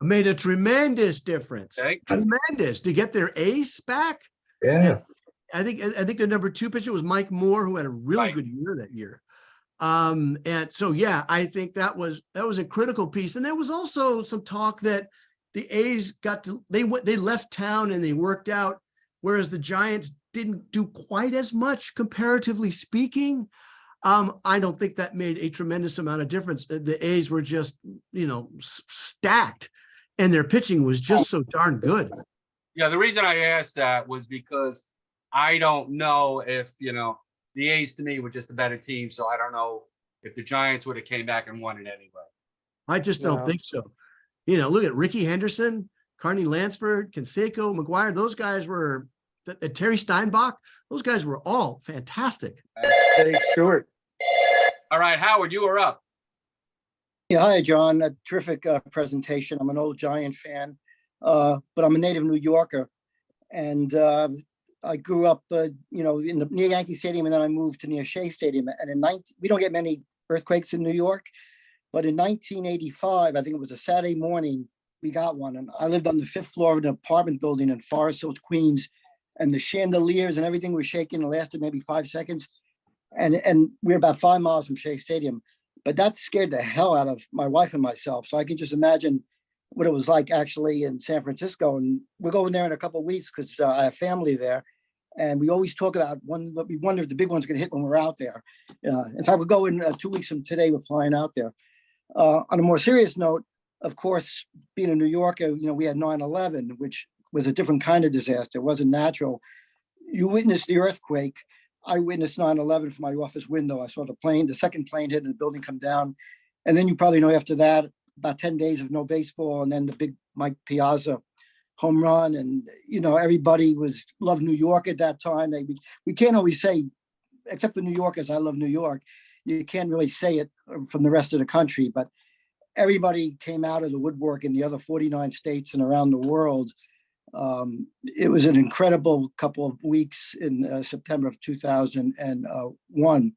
It made a tremendous difference. Okay. Tremendous to get their ace back. Yeah. I think the number 2 pitcher was Mike Moore, who had a really good year that year. And so, yeah, I think that was a critical piece. And there was also some talk that the A's they left town and they worked out, whereas the Giants didn't do quite as much, comparatively speaking. I don't think that made a tremendous amount of difference. The A's were just, stacked, and their pitching was just so darn good. Yeah, the reason I asked that was because I don't know if, the A's to me were just a better team. So I don't know if the Giants would have came back and won it anyway. I just don't think so. Look at Ricky Henderson, Carney Lansford, Canseco, McGuire. Those guys were, Terry Steinbach. Those guys were all fantastic. Hey, Stuart. All right, Howard, you are up. Yeah, hi, John. A terrific presentation. I'm an old Giant fan, but I'm a native New Yorker. And I grew up, near Yankee Stadium, and then I moved to near Shea Stadium. And we don't get many earthquakes in New York, but in 1985, I think it was a Saturday morning, we got one. And I lived on the 5th floor of an apartment building in Forest Hills, Queens, and the chandeliers and everything was shaking. It lasted maybe 5 seconds. And we're about 5 miles from Shea Stadium. but that scared the hell out of my wife and myself. So I can just imagine what it was like actually in San Francisco. And we're going there in a couple of weeks because I have family there. And we always talk about we wonder if the big one's going to hit when we're out there. In fact, we're going 2 weeks from today. We're flying out there. On a more serious note, of course, being a New Yorker, we had 9/11, which was a different kind of disaster. It wasn't natural. You witnessed the earthquake. I witnessed 9/11 from my office window. I saw the second plane hit and the building come down. And then you probably know after that, about 10 days of no baseball, and then the big Mike Piazza home run. And, everybody loved New York at that time. We can't always say, except for New Yorkers, I love New York. You can't really say it from the rest of the country, but everybody came out of the woodwork in the other 49 states and around the world. It was an incredible couple of weeks in September of 2001.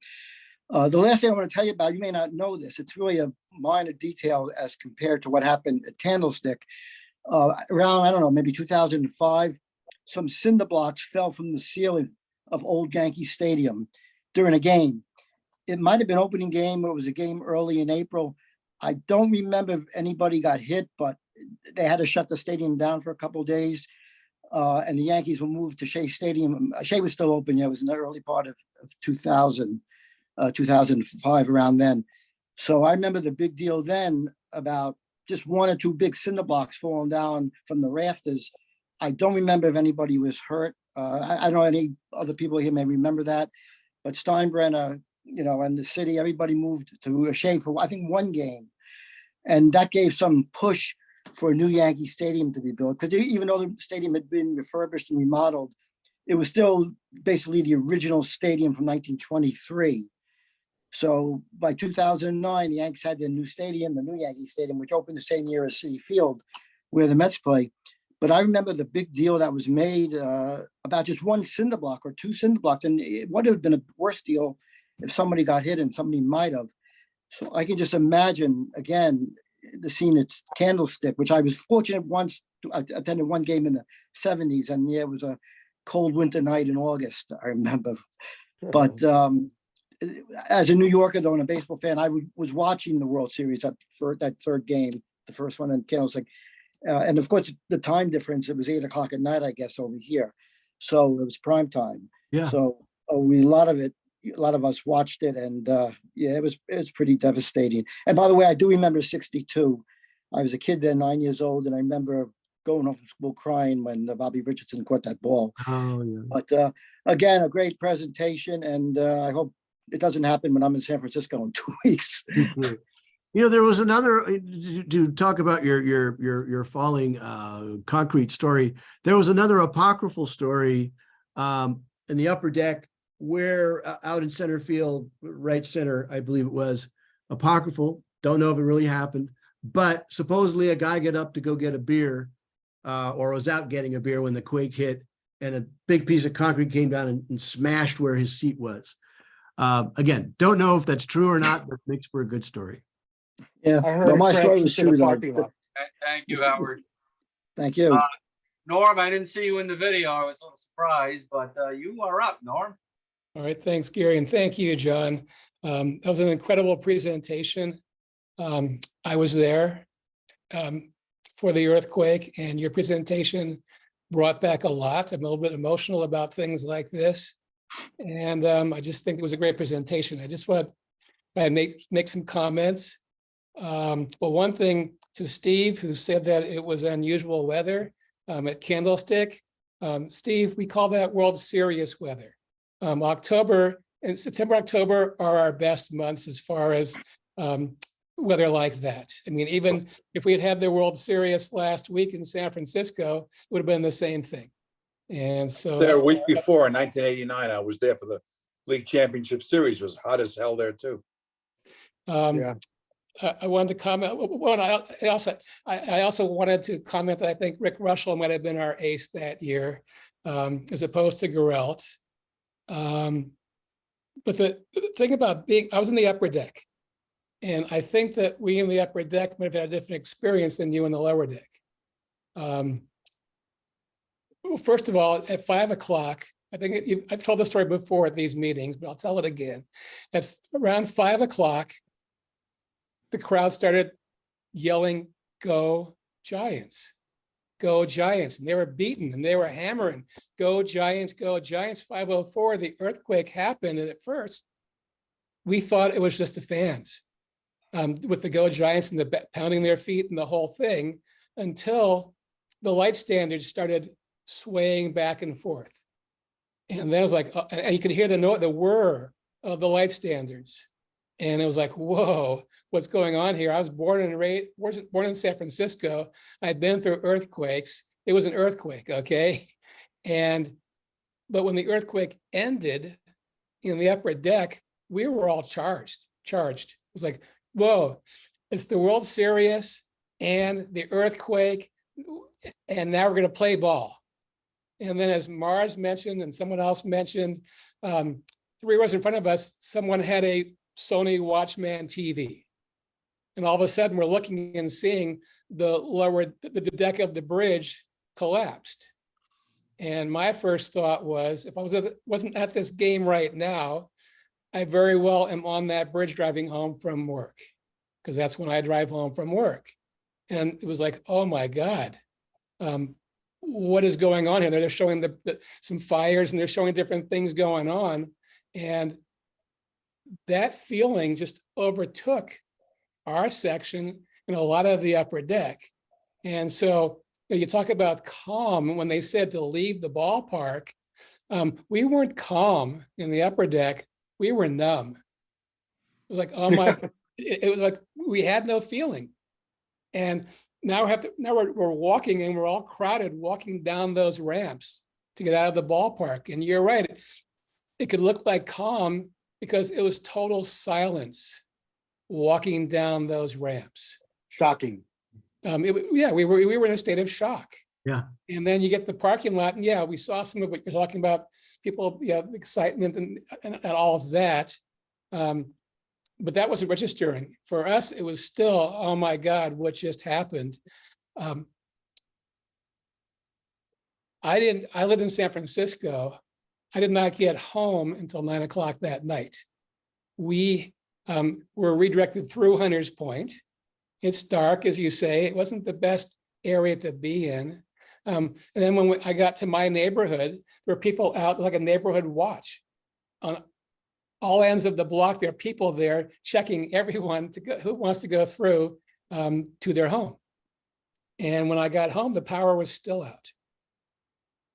The last thing I want to tell you about, you may not know this, it's really a minor detail as compared to what happened at Candlestick. Around, I don't know, maybe 2005, some cinder blocks fell from the ceiling of Old Yankee Stadium during a game. It might have been opening game, or it was a game early in April. I don't remember if anybody got hit, but they had to shut the stadium down for a couple of days. And the Yankees were moved to Shea Stadium. Shea was still open. It was in the early part of 2000, 2005, around then. So I remember the big deal then about just one or two big cinder blocks falling down from the rafters. I don't remember if anybody was hurt. I don't know any other people here may remember that, but Steinbrenner, and the city, everybody moved to Shea for, I think, one game. And that gave some push for a new Yankee Stadium to be built. Because even though the stadium had been refurbished and remodeled, it was still basically the original stadium from 1923. So by 2009, the Yankees had their new stadium, the new Yankee Stadium, which opened the same year as Citi Field, where the Mets play. But I remember the big deal that was made about just one cinder block or two cinder blocks. And it would have been a worse deal if somebody got hit, and somebody might have. So I can just imagine, again, the scene at Candlestick, which I was fortunate once to attend one game in the 70s. And it was a cold winter night in August, I remember. But as a New Yorker, though, and a baseball fan, I was watching the World Series for that third game, the first one in Candlestick. And of course, the time difference, it was 8 o'clock at night, I guess, over here. So it was prime time. Yeah. So a lot of us watched it, and it was pretty devastating. And by the way, I do remember 62. I was a kid then, 9 years old, and I remember going home from school crying when Bobby Richardson caught that ball. Oh, yeah. But again, a great presentation, and I hope it doesn't happen when I'm in San Francisco in 2 weeks. There was another, to talk about your falling concrete story. There was another apocryphal story in the upper deck where out in center field, right center, I believe it was, apocryphal. Don't know if it really happened, but supposedly a guy got up to go get a beer or was out getting a beer when the quake hit, and a big piece of concrete came down and smashed where his seat was. Again, don't know if that's true or not, but makes for a good story. Yeah, I heard well, my it story crashed was into the true, though. parking lot. Thank you, Howard. Thank you. Norm, I didn't see you in the video. I was a little surprised, but you are up, Norm. All right, thanks, Gary, and thank you, John. That was an incredible presentation. I was there for the earthquake, and your presentation brought back a lot. I'm a little bit emotional about things like this, and I just think it was a great presentation. I just want to make some comments. Well, one thing to Steve, who said that it was unusual weather at Candlestick. Steve, we call that World Series weather. October and September, October are our best months as far as weather like that. I mean, even if we had had the World Series last week in San Francisco, it would have been the same thing. And so there a week before in 1989, I was there for the League Championship Series. It was hot as hell there too. Yeah. I wanted to comment. Well, I also wanted to comment that I think Rick Russell might have been our ace that year, as opposed to Geralt. But the thing about I was in the upper deck, and I think that we in the upper deck might have had a different experience than you in the lower deck. First of all, at 5 o'clock, I think I've told the story before at these meetings, but I'll tell it again. At around 5 o'clock, the crowd started yelling, "Go Giants, go Giants." And they were beaten and they were hammering, "Go Giants, go Giants." 5:04, the earthquake happened. And at first, we thought it was just the fans with the "Go Giants" and the pounding their feet and the whole thing, until the light standards started swaying back and forth. And then it was like, and you could hear the whir of the light standards. And it was like, whoa, what's going on here? I was born in San Francisco. I'd been through earthquakes. It was an earthquake, okay? But when the earthquake ended in the upper deck, we were all charged. It was like, whoa, it's the World Series and the earthquake, and now we're gonna play ball. And then as Mars mentioned and someone else mentioned, 3 rows in front of us, someone had a Sony Watchman TV. And all of a sudden we're looking and seeing the deck of the bridge collapsed. And my first thought was, if I wasn't at this game right now, I very well am on that bridge driving home from work, because that's when I drive home from work. And it was like, oh my God, what is going on here? They're showing some fires and they're showing different things going on. And that feeling just overtook our section and a lot of the upper deck. And so you talk about calm. When they said to leave the ballpark, we weren't calm in the upper deck. We were numb. It was like, oh my, it was like we had no feeling. And now we're walking, and we're all crowded walking down those ramps to get out of the ballpark. And you're right, it could look like calm because it was total silence walking down those ramps. Shocking. Yeah, we were in a state of shock. Yeah. And then you get the parking lot, and yeah, we saw some of what you're talking about, people, yeah, excitement and all of that. But that wasn't registering. For us, it was still, oh my God, what just happened? I lived in San Francisco. I did not get home until 9 o'clock that night. We were redirected through Hunters Point. It's dark, as you say. It wasn't the best area to be in. And then when I got to my neighborhood, there were people out like a neighborhood watch. On all ends of the block, there are people there checking everyone who wants to go through to their home. And when I got home, the power was still out.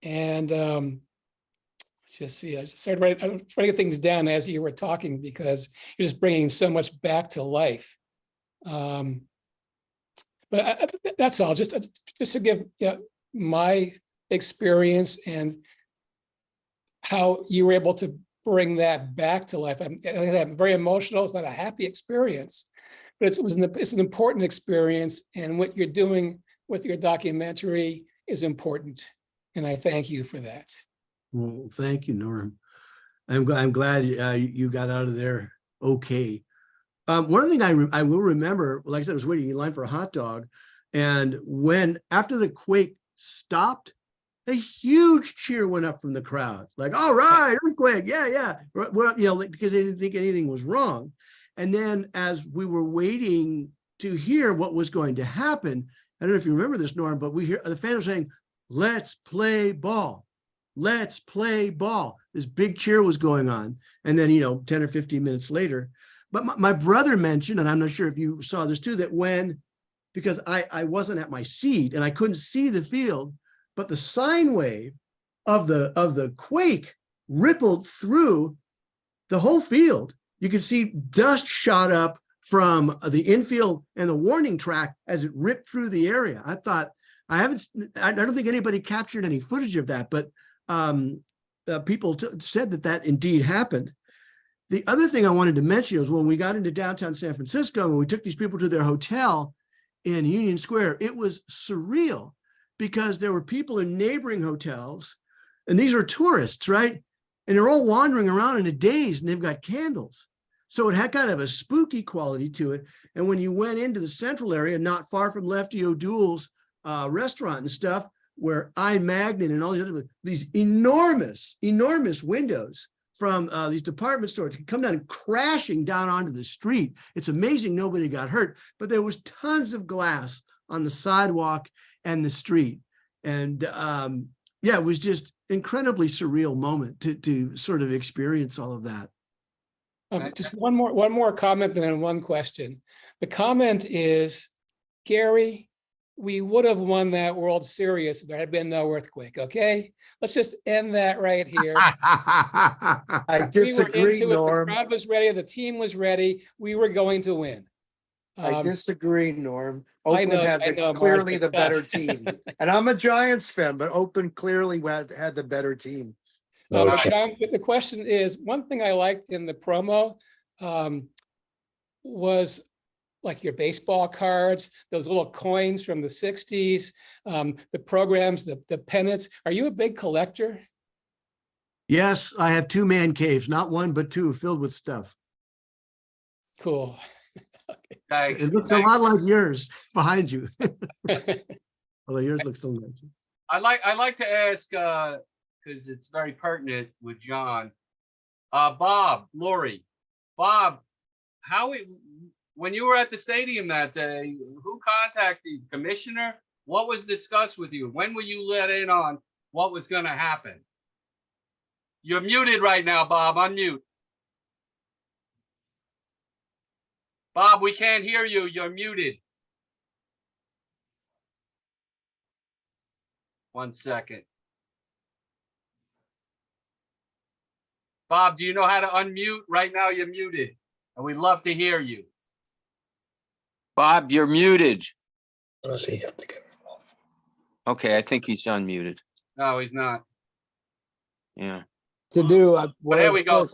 And let's just see, I started writing things down as you were talking, because you're just bringing so much back to life. But that's all, just to give my experience and how you were able to bring that back to life. I'm very emotional. It's not a happy experience, but it's an important experience. And what you're doing with your documentary is important. And I thank you for that. Well, thank you, Norm. I'm glad you got out of there okay. One thing I will remember, like I said, I was waiting in line for a hot dog, and after the quake stopped, a huge cheer went up from the crowd, like, all right, earthquake, yeah. Well, because they didn't think anything was wrong. And then as we were waiting to hear what was going to happen, I don't know if you remember this, Norm, but we hear the fans saying, let's play ball. Let's play ball. This big cheer was going on. And then, 10 or 15 minutes later, but my brother mentioned, and I'm not sure if you saw this too, that because I wasn't at my seat and I couldn't see the field, but the sine wave of the quake rippled through the whole field. You could see dust shot up from the infield and the warning track as it ripped through the area. I thought, I don't think anybody captured any footage of that, but people said that indeed happened. The other thing I wanted to mention is when we got into downtown San Francisco, when we took these people to their hotel in Union Square, it was surreal, because there were people in neighboring hotels, and these are tourists, right? And they're all wandering around in a daze, and they've got candles. So it had kind of a spooky quality to it. And when you went into the central area, not far from Lefty O'Doul's restaurant and stuff, where iMagnet and all these enormous windows from these department stores come down crashing down onto the street. It's amazing nobody got hurt, but there was tons of glass on the sidewalk and the street. And yeah, it was just incredibly surreal moment to sort of experience all of that. Just one more comment and then one question. The comment is, Gary, we would have won that World Series if there had been no earthquake. Okay, let's just end that right here. I We were disagree, into it. The Norm. crowd was ready. The team was ready. We were going to win. I disagree, Norm. I Oakland had know, the, Mars, clearly but the better tough. team. And I'm a Giants fan, but Oakland clearly had the better team. But John, the question is, one thing I liked in the promo was like your baseball cards, those little coins from the 60s, the programs, the pennants. Are you a big collector? Yes, I have 2 man caves, not 1, but 2 filled with stuff. Cool. Thanks. It looks a lot like yours behind you. Although yours looks a little nicer. I like to ask, because it's very pertinent with John. Bob, Lori, Bob, when you were at the stadium that day, who contacted you? Commissioner? What was discussed with you? When were you let in on what was going to happen? You're muted right now, Bob. Unmute. Bob, we can't hear you. You're muted. 1 second. Bob, do you know how to unmute? Right now you're muted, and we'd love to hear you. Bob, you're muted. Does he have to get it off? Okay, I think he's unmuted. No, he's not. Yeah. To do. But there we go.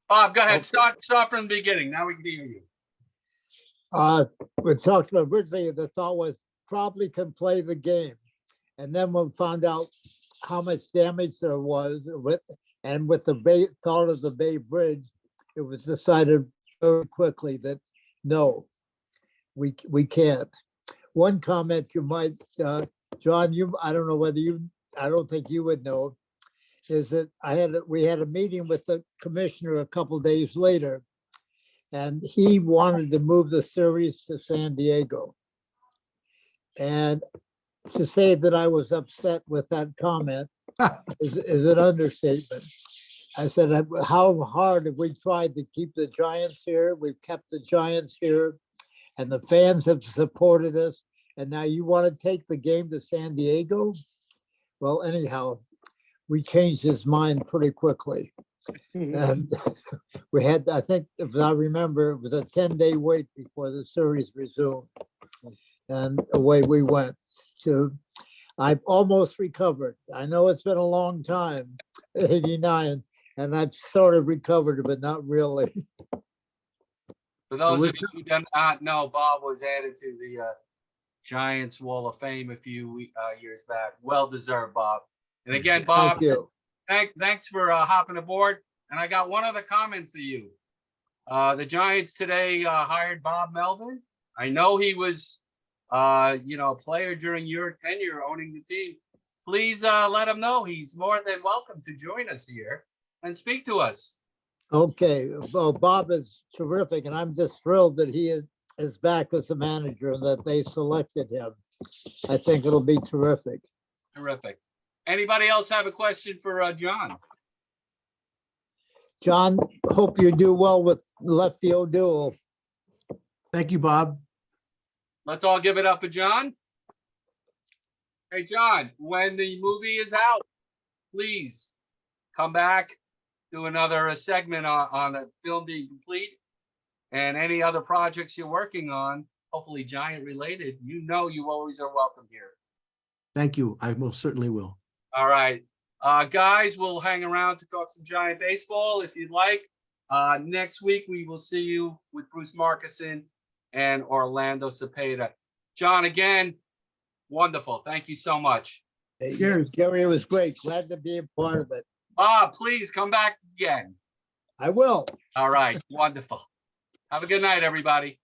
Bob, go ahead. Start from the beginning. Now we can hear you. We talked about originally, the thought was probably can play the game. And then we found out how much damage there was with the thought of the Bay Bridge, it was decided very quickly that no, we can't. One comment you might, John, I don't know whether I don't think you would know, is that we had a meeting with the commissioner a couple of days later, and he wanted to move the series to San Diego. And to say that I was upset with that comment is an understatement. I said, how hard have we tried to keep the Giants here? We've kept the Giants here, and the fans have supported us. And now you want to take the game to San Diego? Well, anyhow, we changed his mind pretty quickly. And we had, I think, if I remember, it was a 10-day wait before the series resumed. And away we went. So I've almost recovered. I know it's been a long time, 89, and I've sort of recovered, but not really. For those of you who do not know, Bob was added to the Giants Wall of Fame a few years back. Well deserved, Bob. And again, Bob, thanks for hopping aboard. And I got one other comment for you. The Giants today hired Bob Melvin. I know he was, a player during your tenure owning the team. Please let him know he's more than welcome to join us here and speak to us. Okay, well, Bob is terrific, and I'm just thrilled that he is back as a manager and that they selected him. I think it'll be terrific. Terrific. Anybody else have a question for John? John, hope you do well with Lefty O'Doul. Thank you, Bob. Let's all give it up for John. Hey, John, when the movie is out, please come back, do another segment on the film being complete and any other projects you're working on, hopefully Giant related. You always are welcome here. Thank you. I most certainly will. All right. Guys, we'll hang around to talk some Giant baseball if you'd like. Next week, we will see you with Bruce Marcuson and Orlando Cepeda. John, again, wonderful. Thank you so much. Gary, it was great. Glad to be a part of it. Bob, please come back again. I will. All right. Wonderful. Have a good night, everybody.